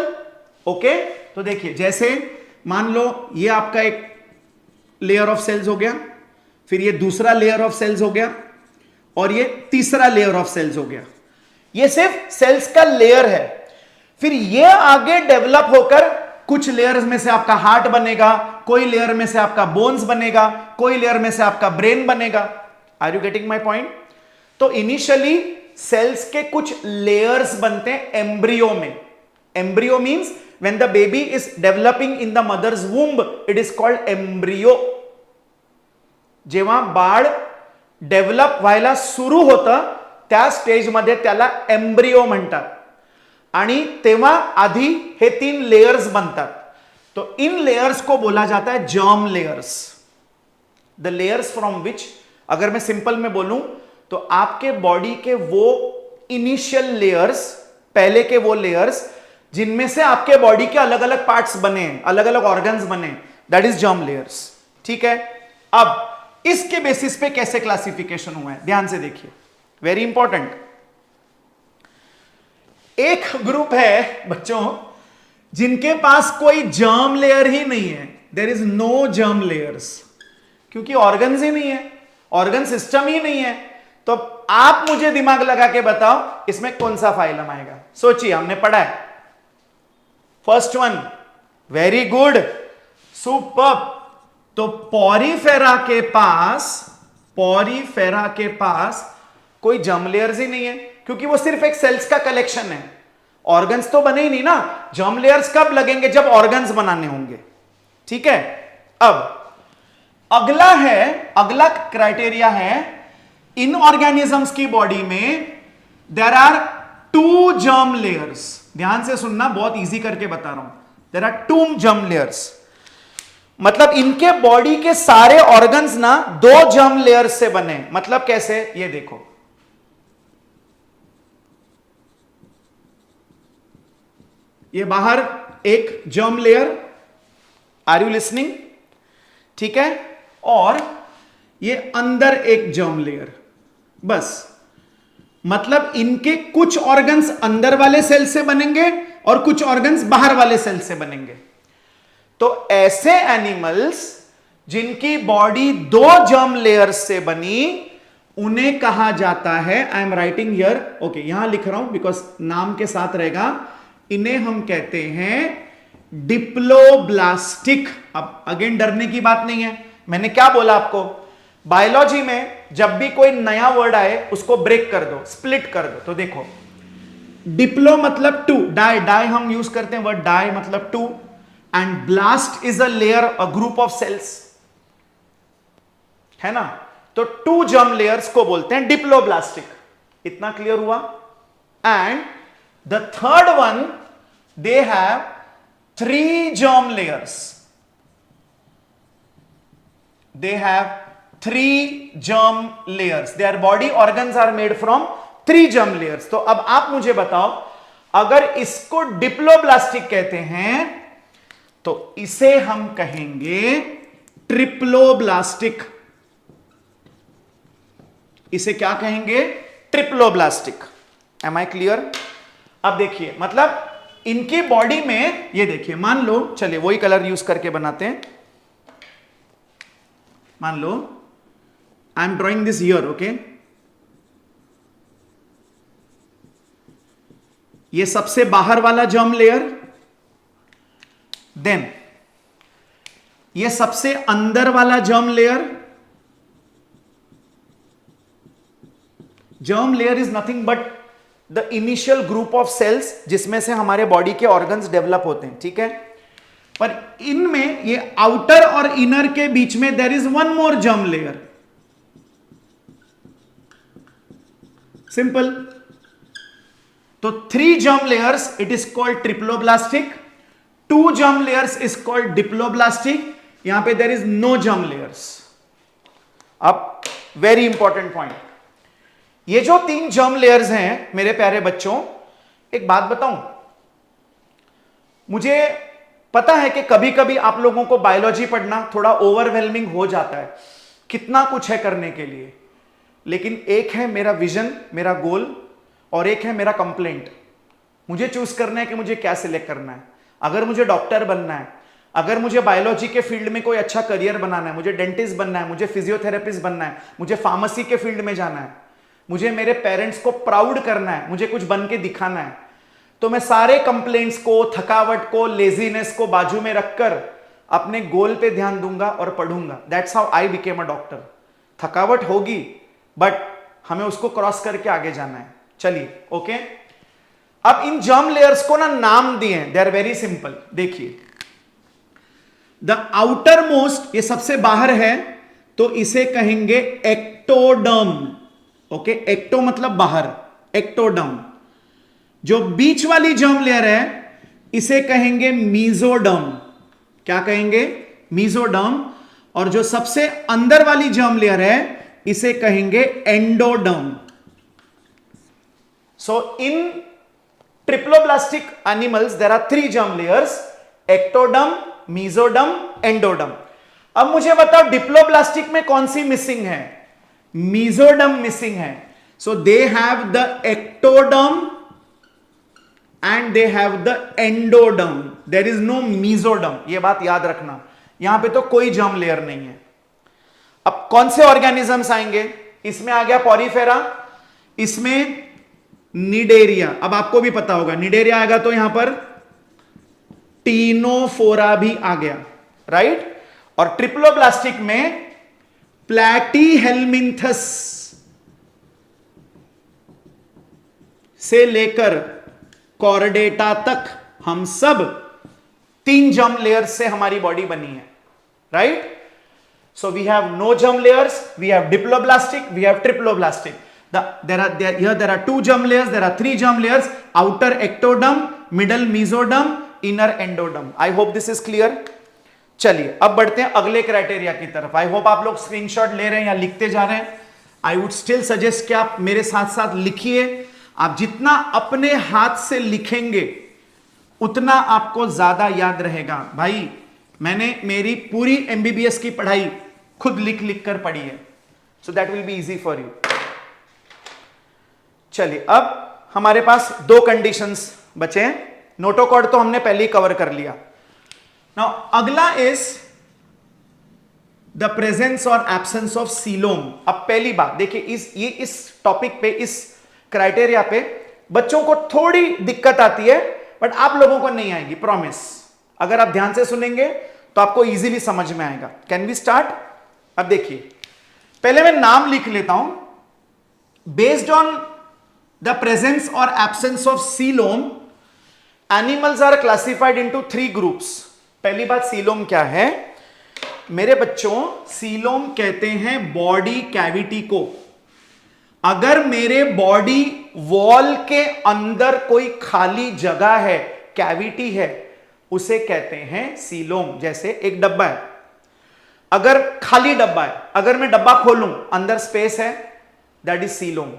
okay? तो देखिए, जैसे मान लो ये आपका एक लेयर ऑफ सेल्स हो गया, फिर ये दूसरा लेयर ऑफ सेल्स हो गया, और ये तीसरा लेयर ऑफ सेल्स हो गया। ये सिर्फ सेल्स का लेयर है। फिर ये आगे डेवलप होकर कुछ लेयर्स में से आपका हार्ट बनेगा, कोई लेयर में से आपका बोन्स बनेगा, कोई लेयर में से आपका ब्रेन बनेगा। Are you getting my point? तो इनिशियली सेल्स के कुछ लेयर्स बनते हैं एम्ब्रियो में। Embryo means when the baby is developing in the mother's womb, it is called embryo. जेव्हा बाळ डेव्हलप व्हायला सुरू होतं त्या स्टेजमध्ये त्याला एम्ब्रियो म्हणतात आणि तेव्हा आधी हे 3 लेयर्स बनतात। तो इन लेयर्स को बोला जाता है germ layers. The layers from which, अगर मैं सिंपल में बोलूं तो आपके बॉडी के वो इनिशियल लेयर्स, पहले के वो लेयर्स जिनमें से आपके बॉडी के अलग अलग पार्ट्स बने, अलग अलग ऑर्गन्स बने, दैट इज जर्म लेयर्स। ठीक है, अब इसके बेसिस पे कैसे क्लासिफिकेशन हुआ है ध्यान से देखिए, वेरी इंपॉर्टेंट। एक ग्रुप है बच्चों जिनके पास कोई जर्म लेयर ही नहीं है, there is no germ layers, क्योंकि ऑर्गन्स ही नहीं है, ऑर्गन सिस्टम ही नहीं है। तो आप मुझे दिमाग लगा के बताओ इसमें कौन सा फाइलम आएगा? सोचिए, हमने पढ़ा है first one, very good, super. तो पॉरीफेरा के पास कोई जर्म लेयर्स ही नहीं है, क्योंकि वो सिर्फ एक सेल्स का कलेक्शन है, ऑर्गन्स तो बने ही नहीं ना। जर्म लेयर्स कब लगेंगे? जब ऑर्गन्स बनाने होंगे। ठीक है, अब अगला क्राइटेरिया है, इन ऑर्गेनिजम्स की बॉडी में देयर आर 2 जर्म लेयर्स। ध्यान से सुनना, बहुत इजी करके बता रहा हूं। देयर आर 2 जर्म लेयर्स, मतलब इनके बॉडी के सारे ऑर्गन्स ना 2 जर्म लेयर्स से बने। मतलब कैसे? ये देखो, ये बाहर एक germ layer, are you listening? ठीक है, और ये अंदर एक जर्म लेयर, बस। मतलब इनके कुछ ऑर्गन्स अंदर वाले सेल से बनेंगे और कुछ ऑर्गन्स बाहर वाले सेल से बनेंगे। तो ऐसे एनिमल्स जिनकी बॉडी 2 जर्म लेयर्स से बनी, उन्हें कहा जाता है, I am writing here, okay यहां लिख रहा हूं बिकॉज नाम के साथ रहेगा, इन्हें हम कहते हैं डिप्लोब्लास्टिक। अब अगेन डरने की बात नहीं है, मैंने क्या बोला आपको, बायोलॉजी में जब भी कोई नया वर्ड आए उसको ब्रेक कर दो, स्प्लिट कर दो। तो देखो, डिप्लो मतलब 2, डाई हम यूज करते हैं वर्ड डाई मतलब 2, and blast is a layer, a group of cells, है ना। तो 2 जर्म लेयर्स को बोलते हैं डिप्लोब्लास्टिक। इतना क्लियर हुआ? And the third one, they have 3 germ layers. They have 3 germ layers. Their body organs are made from 3 germ layers. तो अब आप मुझे बताओ, अगर इसको डिप्लोब्लास्टिक कहते हैं तो इसे हम कहेंगे ट्रिप्लोब्लास्टिक। इसे क्या कहेंगे? ट्रिप्लोब्लास्टिक। Am I clear? अब देखिए, मतलब इनकी बॉडी में ये देखिए, मान लो, चलिए वही कलर यूज करके बनाते हैं। मान लो I am drawing this here, okay. ये सबसे बाहर वाला जर्म लेयर, देन ये सबसे अंदर वाला germ layer. Germ layer is nothing but the initial group of cells जिसमें से हमारे बॉडी के ऑर्गन्स डेवलप होते हैं, ठीक है। पर इनमें ये आउटर और इनर के बीच में there is one more germ layer, simple. तो 3 germ layers it is called triploblastic, 2 germ layers is called diploblastic, यहां पे there is no germ layers। अब वेरी इंपॉर्टेंट पॉइंट, ये जो 3 germ layers हैं मेरे प्यारे बच्चों, एक बात बताऊं, मुझे पता है कि कभी कभी आप लोगों को बायोलॉजी पढ़ना थोड़ा ओवरवेलमिंग हो जाता है, कितना कुछ है करने के लिए, लेकिन एक है मेरा विजन, मेरा गोल, और एक है मेरा कंप्लेंट। मुझे चूज करना है कि मुझे क्या सिलेक्ट करना है। अगर मुझे डॉक्टर बनना है, अगर मुझे बायोलॉजी के फील्ड में कोई अच्छा करियर बनाना है, मुझे डेंटिस्ट बनना है, मुझे फिजियोथेरेपिस्ट बनना है, मुझे फार्मेसी के फील्ड में जाना है, मुझे मेरे पेरेंट्स को प्राउड करना है, मुझे कुछ बन के दिखाना है, तो मैं सारे कंप्लेंट्स को, थकावट को, लेजीनेस को बाजू में रखकर अपने गोल पे ध्यान दूंगा और पढ़ूंगा। That's how I became a doctor. थकावट होगी बट हमें उसको क्रॉस करके आगे जाना है। चलिए ओके, अब इन जर्म लेयर्स को ना नाम दिए हैं, दे आर वेरी सिंपल। देखिए द आउटर मोस्ट, ये सबसे बाहर है तो इसे कहेंगे एक्टोडर्म। ओके, एक्टो मतलब बाहर, एक्टोडर्म। जो बीच वाली जर्म लेयर है इसे कहेंगे मीजोडर्म। क्या कहेंगे? मीजोडर्म। और जो सबसे अंदर वाली जर्म लेयर है इसे कहेंगे endoderm. So in triploblastic animals there are 3 germ layers, ectoderm, mesoderm, endoderm. अब मुझे बताओ डिप्लोब्लास्टिक में कौन सी मिसिंग है? मीजोडर्म मिसिंग है। So they have the ectoderm and they have the endoderm, there is no mesoderm. यह बात याद रखना, यहां पे तो कोई जर्म लेयर नहीं है। अब कौन से ऑर्गेनिजम्स आएंगे? इसमें आ गया पॉरीफेरा, इसमें निडेरिया। अब आपको भी पता होगा निडेरिया आएगा तो यहां पर टीनोफोरा भी आ गया, राइट। और ट्रिप्लोब्लास्टिक में प्लैटीहेल्मिन्थस से लेकर कॉर्डेटा तक हम सब 3 जर्म लेयर्स से हमारी बॉडी बनी है, right. So we have no germ layers, we have diploblastic, we have triploblastic. There are 2 germ layers, there are 3 germ layers, outer ectoderm, middle mesoderm, inner endoderm. I hope this is clear. चलिए अब बढ़ते हैं अगले criteria की तरफ। आई hope आप लोग screenshot ले रहे हैं या लिखते जा रहे हैं। आई वुड स्टिल सजेस्ट कि आप मेरे साथ साथ लिखिए। आप जितना अपने हाथ से लिखेंगे उतना आपको ज्यादा याद रहेगा। भाई मैंने मेरी पूरी एमबीबीएस की पढ़ाई खुद लिख लिख कर पढ़ी है, so that will be easy for you. चलिए अब हमारे पास 2 कंडीशंस बचे हैं। नोटोकॉर्ड तो हमने पहले ही कवर कर लिया। नाउ अगला इज द प्रेजेंस और एब्सेंस ऑफ सीलोम। अब पहली बात देखिए, इस टॉपिक पे, इस क्राइटेरिया पे बच्चों को थोड़ी दिक्कत आती है बट आप लोगों को नहीं आएगी, प्रॉमिस। अगर आप ध्यान से सुनेंगे तो आपको इजीली समझ में आएगा। Can we start? अब देखिए पहले मैं नाम लिख लेता हूं। Based on the presence or absence of coelom, animals are classified into 3 groups. पहली बात सीलोम क्या है मेरे बच्चों? सीलोम कहते हैं बॉडी कैविटी को। अगर मेरे बॉडी वॉल के अंदर कोई खाली जगह है, कैविटी है, उसे कहते हैं सीलोम। जैसे एक डब्बा है, अगर खाली डब्बा है, अगर मैं डब्बा खोलूं अंदर स्पेस है, दैट इज सीलोम।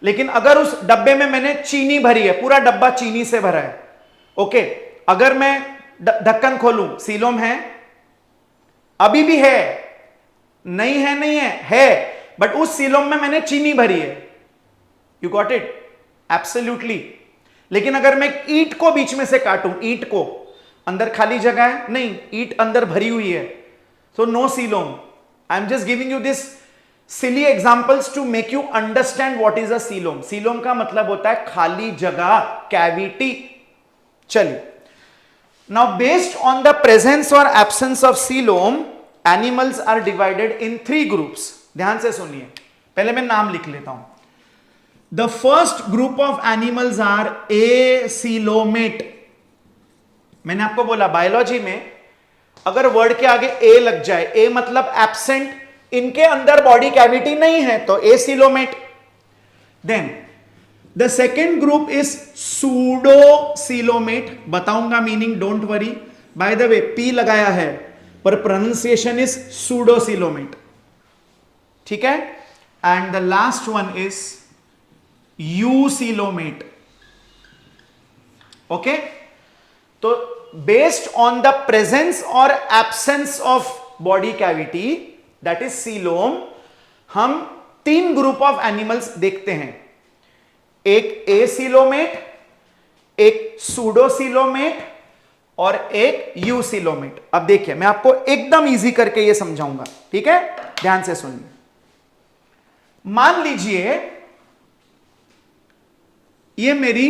लेकिन अगर उस डब्बे में मैंने चीनी भरी है, पूरा डब्बा चीनी से भरा है, ओके, अगर मैं ढक्कन खोलूं, सीलोम है? अभी भी है? नहीं है, नहीं है, बट उस सीलोम में मैंने चीनी भरी है। You got it? एब्सोल्युटली। लेकिन अगर मैं ईंट को बीच में से काटूं, ईंट को, अंदर खाली जगह है? नहीं, ईंट अंदर भरी हुई है, so no coelom. I am just giving you this silly examples to make you understand what is a coelom. coelom का मतलब होता है खाली जगह, कैविटी। चलिए, now based on the presence or absence of coelom, animals are divided in 3 groups. ध्यान से सुनिए, पहले मैं नाम लिख लेता हूं। The first group of animals are acoelomate. मैंने आपको बोला बायोलॉजी में अगर वर्ड के आगे ए लग जाए, ए मतलब एब्सेंट, इनके अंदर बॉडी कैविटी नहीं है तो acoelomate. Then the second group is pseudocoelomate. बताऊंगा meaning, don't worry. By the way P लगाया है पर प्रोनाउंसिएशन इज सूडोसीलोमेट, ठीक है। And the last one is eucoelomate. Okay, तो बेस्ड ऑन द प्रेजेंस और absence of body cavity, that is coelom, हम 3 group of animals देखते हैं। एक एसीलोमेट, एक सूडोसीलोमेट और एक यूसीलोमेट। अब देखिए मैं आपको एकदम इजी करके ये समझाऊंगा, ठीक है? ध्यान से सुनिए। मान लीजिए ये मेरी,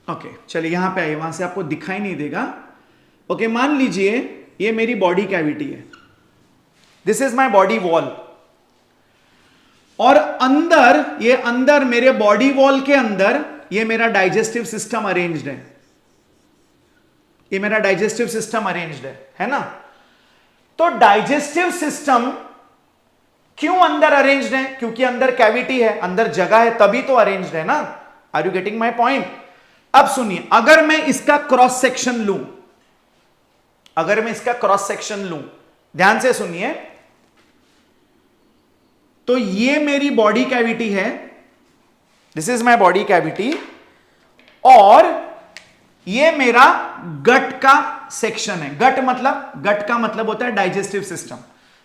ओके चलिए यहां पे आइए, वहां से आपको दिखाई नहीं देगा। ओके, मान लीजिए ये मेरी बॉडी कैविटी है, this is my body wall, और अंदर, ये अंदर मेरे बॉडी वॉल के अंदर ये मेरा डाइजेस्टिव सिस्टम अरेंज्ड है, ये मेरा डाइजेस्टिव सिस्टम अरेंज्ड है ना। तो डाइजेस्टिव सिस्टम क्यों अंदर अरेंज्ड है? क्योंकि अंदर कैविटी है, अंदर जगह है, तभी तो अरेंज्ड है ना। Are you getting my point? अब सुनिए, अगर मैं इसका क्रॉस सेक्शन लूं, अगर मैं इसका क्रॉस सेक्शन लूं, ध्यान से सुनिए, तो ये मेरी बॉडी कैविटी है, this is my body cavity, और ये मेरा गट का सेक्शन है। गट का मतलब होता है डाइजेस्टिव सिस्टम।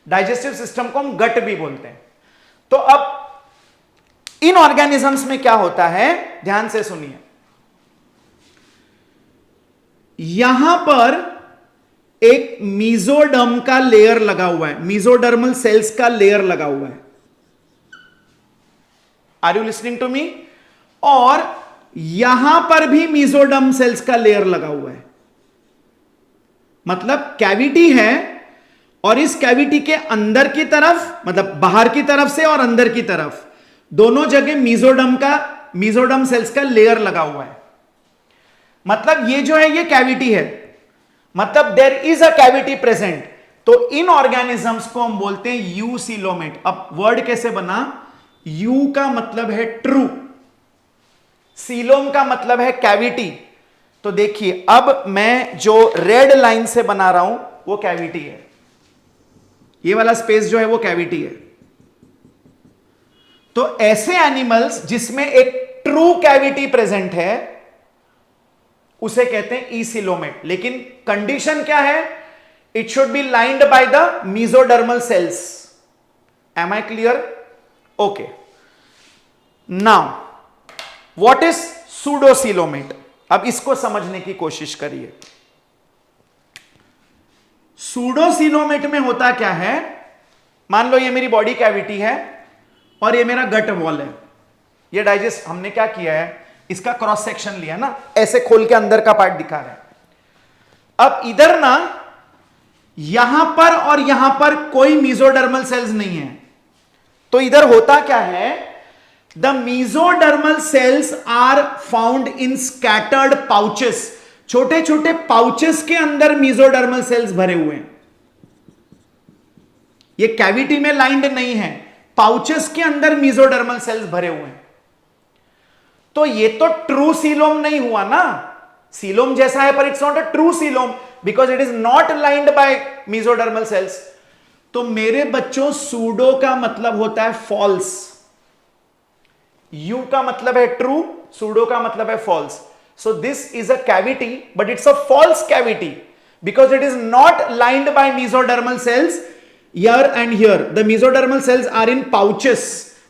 डाइजेस्टिव सिस्टम को हम गट भी बोलते हैं। तो अब इन ऑर्गेनिजम्स में क्या होता है, ध्यान से सुनिए, यहां पर एक मीजोडर्म का लेयर लगा हुआ है, मीजोडर्मल सेल्स का लेयर लगा हुआ है। Are you listening to me? और यहां पर भी मीजोडर्म सेल्स का लेयर लगा हुआ है। मतलब कैविटी है, और इस कैविटी के अंदर की तरफ, मतलब बाहर की तरफ से और अंदर की तरफ, दोनों जगह मीजोडर्म सेल्स का लेयर लगा हुआ है। मतलब ये जो है ये कैविटी है, मतलब there is a cavity present. तो इन ऑर्गेनिजम्स को हम बोलते हैं यूसिलोमेट। अब वर्ड कैसे बना? यू का मतलब है ट्रू, सीलोम का मतलब है कैविटी। तो देखिए, अब मैं जो रेड लाइन से बना रहा हूं वो कैविटी है, ये वाला स्पेस जो है वो कैविटी है। तो ऐसे एनिमल्स जिसमें एक ट्रू कैविटी प्रेजेंट है उसे कहते हैं ईसिलोमेट। लेकिन कंडीशन क्या है? It should be lined by the mesodermal cells. Am I clear? Okay, now what is pseudocoelomate? अब इसको समझने की कोशिश करिए। सूडोसिलोमेट में होता क्या है, मान लो ये मेरी बॉडी कैविटी है और ये मेरा गट वॉल है। ये डाइजेस्ट, हमने क्या किया है, इसका क्रॉस सेक्शन लिया ना, ऐसे खोल के अंदर का पार्ट दिखा रहा है। अब इधर ना, यहां पर और यहां पर कोई मीजोडर्मल सेल्स नहीं है। तो इधर होता क्या है, the mesodermal cells are found in scattered pouches. छोटे छोटे पाउचेस के अंदर मीजोडर्मल सेल्स भरे हुए हैं। ये कैविटी में लाइंड नहीं है, पाउचेस के अंदर मीजोडर्मल सेल्स भरे हुए हैं। तो ये तो ट्रू सीलोम नहीं हुआ ना, सीलोम जैसा है पर it's not a true coelom because it is not lined by mesodermal cells. तो मेरे बच्चों, सूडो का मतलब होता है फॉल्स, यू का मतलब है ट्रू, सूडो का मतलब है false. So this is a cavity, but it's a false cavity because it is not lined by mesodermal cells here and here. The mesodermal cells are in pouches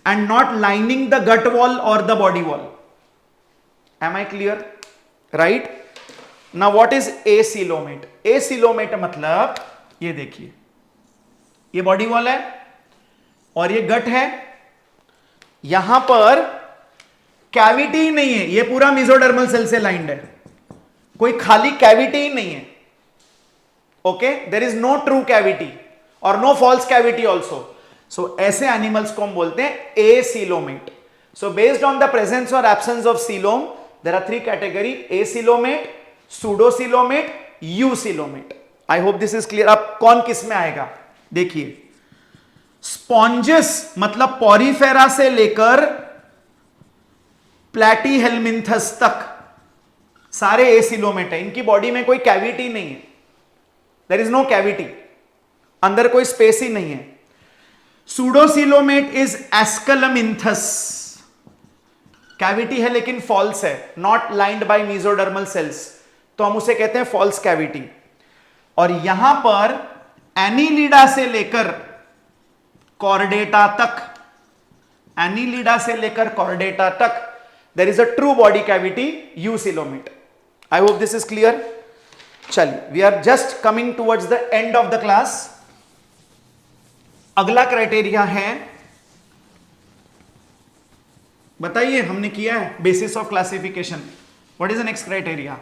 and not lining the gut wall or the body wall. Am I clear? Right? Now what is acelomate? Acelomate मतलब ये देखिए, ये body wall है और ये गट है, यहां पर कैविटी ही नहीं है, ये पूरा मीजोडर्मल सेल से लाइंड है, कोई खाली कैविटी ही नहीं है। Okay, there is no true cavity और no false cavity also. So ऐसे एनिमल्स को हम बोलते हैं acoelomate. So based on the presence और absence of coelom there are three category: acoelomate, pseudocoelomate, eucoelomate. I hope this is clear. अब कौन किस में आएगा देखिए, स्पॉन्जेस मतलब पॉरीफेरा से लेकर प्लैटीहेल्मिन्थस तक सारे एसिलोमेट है। इनकी बॉडी में कोई कैविटी नहीं है, देयर इज नो कैविटी, अंदर कोई स्पेस ही नहीं है। सूडोसिलोमेट इज एस्कलमिन्थस, कैविटी है लेकिन फॉल्स है, not lined by mesodermal cells, तो हम उसे कहते हैं फॉल्स कैविटी। और यहां पर एनीलिडा से लेकर कॉर्डेटा तक, एनीलिडा से लेकर कॉर्डेटा तक there is a true body cavity, eucoelomate. I hope this is clear. चलिए, we are just coming towards the end of the class. अगला क्राइटेरिया है, बताइए, हमने किया है basis of classification. What is the next criteria?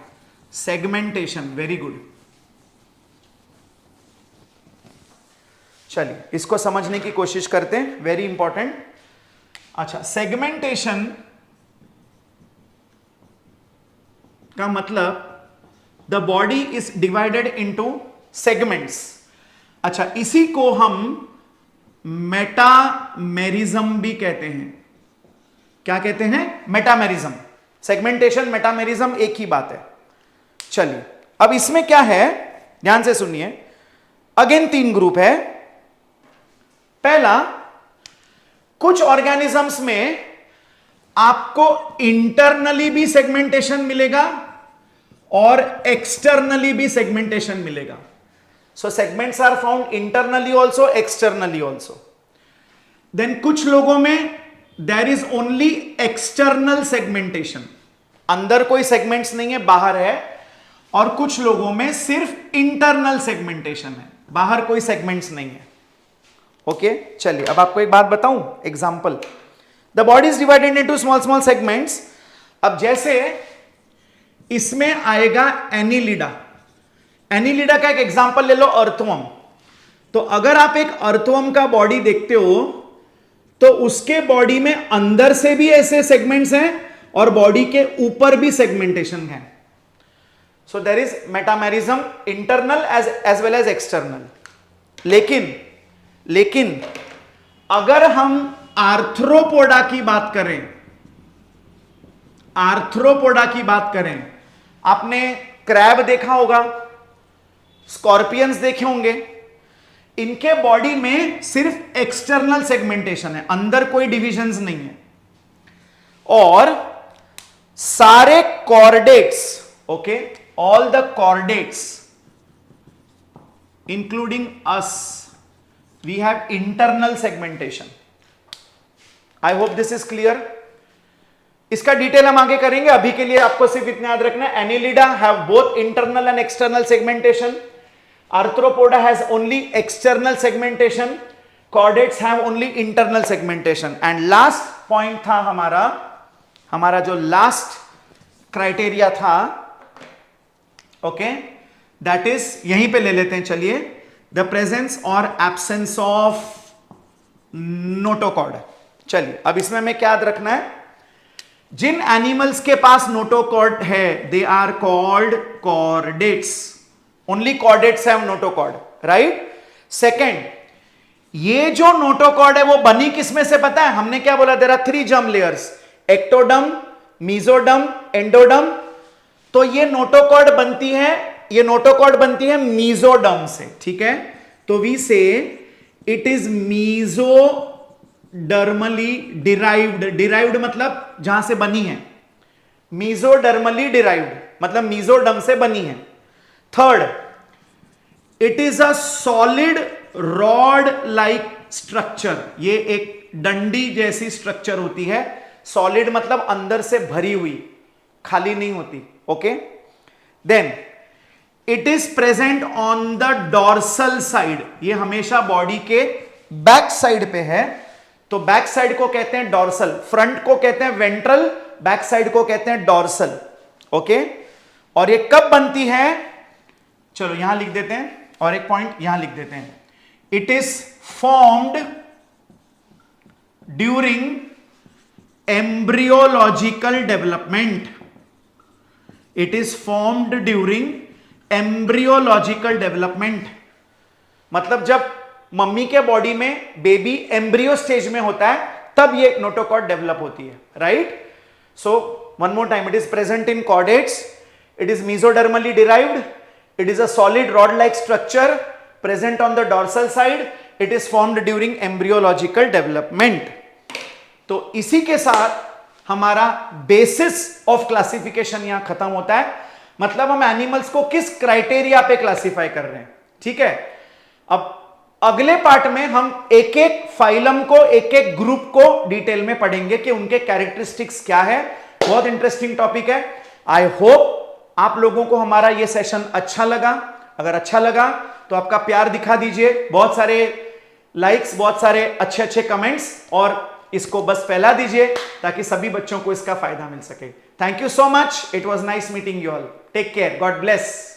Segmentation. Very good. चलिए इसको समझने की कोशिश करते हैं, वेरी इंपॉर्टेंट। अच्छा, सेगमेंटेशन का मतलब the body is divided into segments. अच्छा, इसी को हम मेटामेरिज्म भी कहते हैं। क्या कहते हैं? मेटामेरिज्म। सेगमेंटेशन, मेटामेरिज्म एक ही बात है। चलिए अब इसमें क्या है, ध्यान से सुनिए। अगेन 3 ग्रुप है। पहला, कुछ ऑर्गेनिजम्स में आपको इंटरनली भी सेगमेंटेशन मिलेगा और एक्सटर्नली भी सेगमेंटेशन मिलेगा। So segments are found internally also, externally also. Then कुछ लोगों में there is only external segmentation, अंदर कोई सेगमेंट्स नहीं है, बाहर है। और कुछ लोगों में सिर्फ इंटरनल सेगमेंटेशन है, बाहर कोई सेगमेंट्स नहीं है। ओके, चलिए अब आपको एक बात बताऊं, example. The body is divided into small small segments. अब जैसे इसमें आएगा एनिलिडा। एनिलिडा का एक एग्जांपल ले लो, अर्थवर्म। तो अगर आप एक अर्थवर्म का बॉडी देखते हो तो उसके बॉडी में अंदर से भी ऐसे सेगमेंट्स हैं और बॉडी के ऊपर भी सेगमेंटेशन है। So there is metamerism, internal as well as external. लेकिन अगर हम आर्थ्रोपोडा की बात करें, आपने क्रैब देखा होगा, स्कॉर्पियंस देखे होंगे, इनके बॉडी में सिर्फ एक्सटर्नल सेगमेंटेशन है, अंदर कोई डिविजन्स नहीं है। और सारे chordates, okay, all the chordates including us, we have internal segmentation. I hope this is clear. इसका डिटेल हम आगे करेंगे, अभी के लिए आपको सिर्फ इतना याद रखना है, Annelida have both internal and external segmentation, arthropoda has only external segmentation, chordates have only internal segmentation. And last point था हमारा जो लास्ट क्राइटेरिया था, ओके, दैट इज, यहीं पे ले लेते हैं, चलिए, द प्रेजेंस और एब्सेंस ऑफ नोटोकॉर्ड। चलिए अब इसमें हमें क्या याद रखना है, जिन एनिमल्स के पास नोटोकॉर्ड है they are called chordates, only chordates have notochord, right. Second, ये जो नोटोकॉर्ड है वो बनी किसमें से पता है? हमने क्या बोला, there are 3 germ layers, ectoderm, mesoderm, endoderm. तो ये नोटोकॉर्ड बनती है मेसोडर्म से, ठीक है। तो वी से इट इज मेसोडर्मली डिराइव्ड मतलब जहां से बनी है, मेसोडर्मली डिराइव्ड मतलब मेसोडर्म से बनी है। Third, it is a solid rod like structure, ये एक डंडी जैसी स्ट्रक्चर होती है। सॉलिड मतलब अंदर से भरी हुई, खाली नहीं होती, okay. Then it is present on the dorsal side, ये हमेशा बॉडी के बैक साइड पे है, तो बैक साइड को कहते हैं डॉर्सल, फ्रंट को कहते हैं वेंट्रल, बैक साइड को कहते हैं डॉर्सल, ओके। और ये कब बनती है, चलो यहां लिख देते हैं, और एक पॉइंट यहां लिख देते हैं, it is formed during embryological development, it is formed during embryological development. मतलब जब मम्मी के बॉडी में बेबी एम्ब्रियो स्टेज में होता है तब ये नोटोकॉर्ड डेवलप होती है, right. So one more time, it is present in chordates, it is मेसोडर्मली derived, it is a solid rod like structure present on the dorsal side, it is formed during embryological development। तो इसी के साथ हमारा basis of classification यहां खत्म होता है, मतलब हम एनिमल्स को किस क्राइटेरिया पे क्लासिफाई कर रहे हैं, ठीक है। अब अगले पार्ट में हम एक एक फाइलम को, एक एक ग्रुप को डिटेल में पढ़ेंगे कि उनके कैरेक्टरिस्टिक्स क्या है। बहुत इंटरेस्टिंग टॉपिक है। आई होप आप लोगों को हमारा यह सेशन अच्छा लगा। अगर अच्छा लगा तो आपका प्यार दिखा दीजिए, बहुत सारे लाइक्स, बहुत सारे अच्छे अच्छे कमेंट्स, और इसको बस फैला दीजिए ताकि सभी बच्चों को इसका फायदा मिल सके। Thank you so much, it was nice meeting you all, take care, God bless.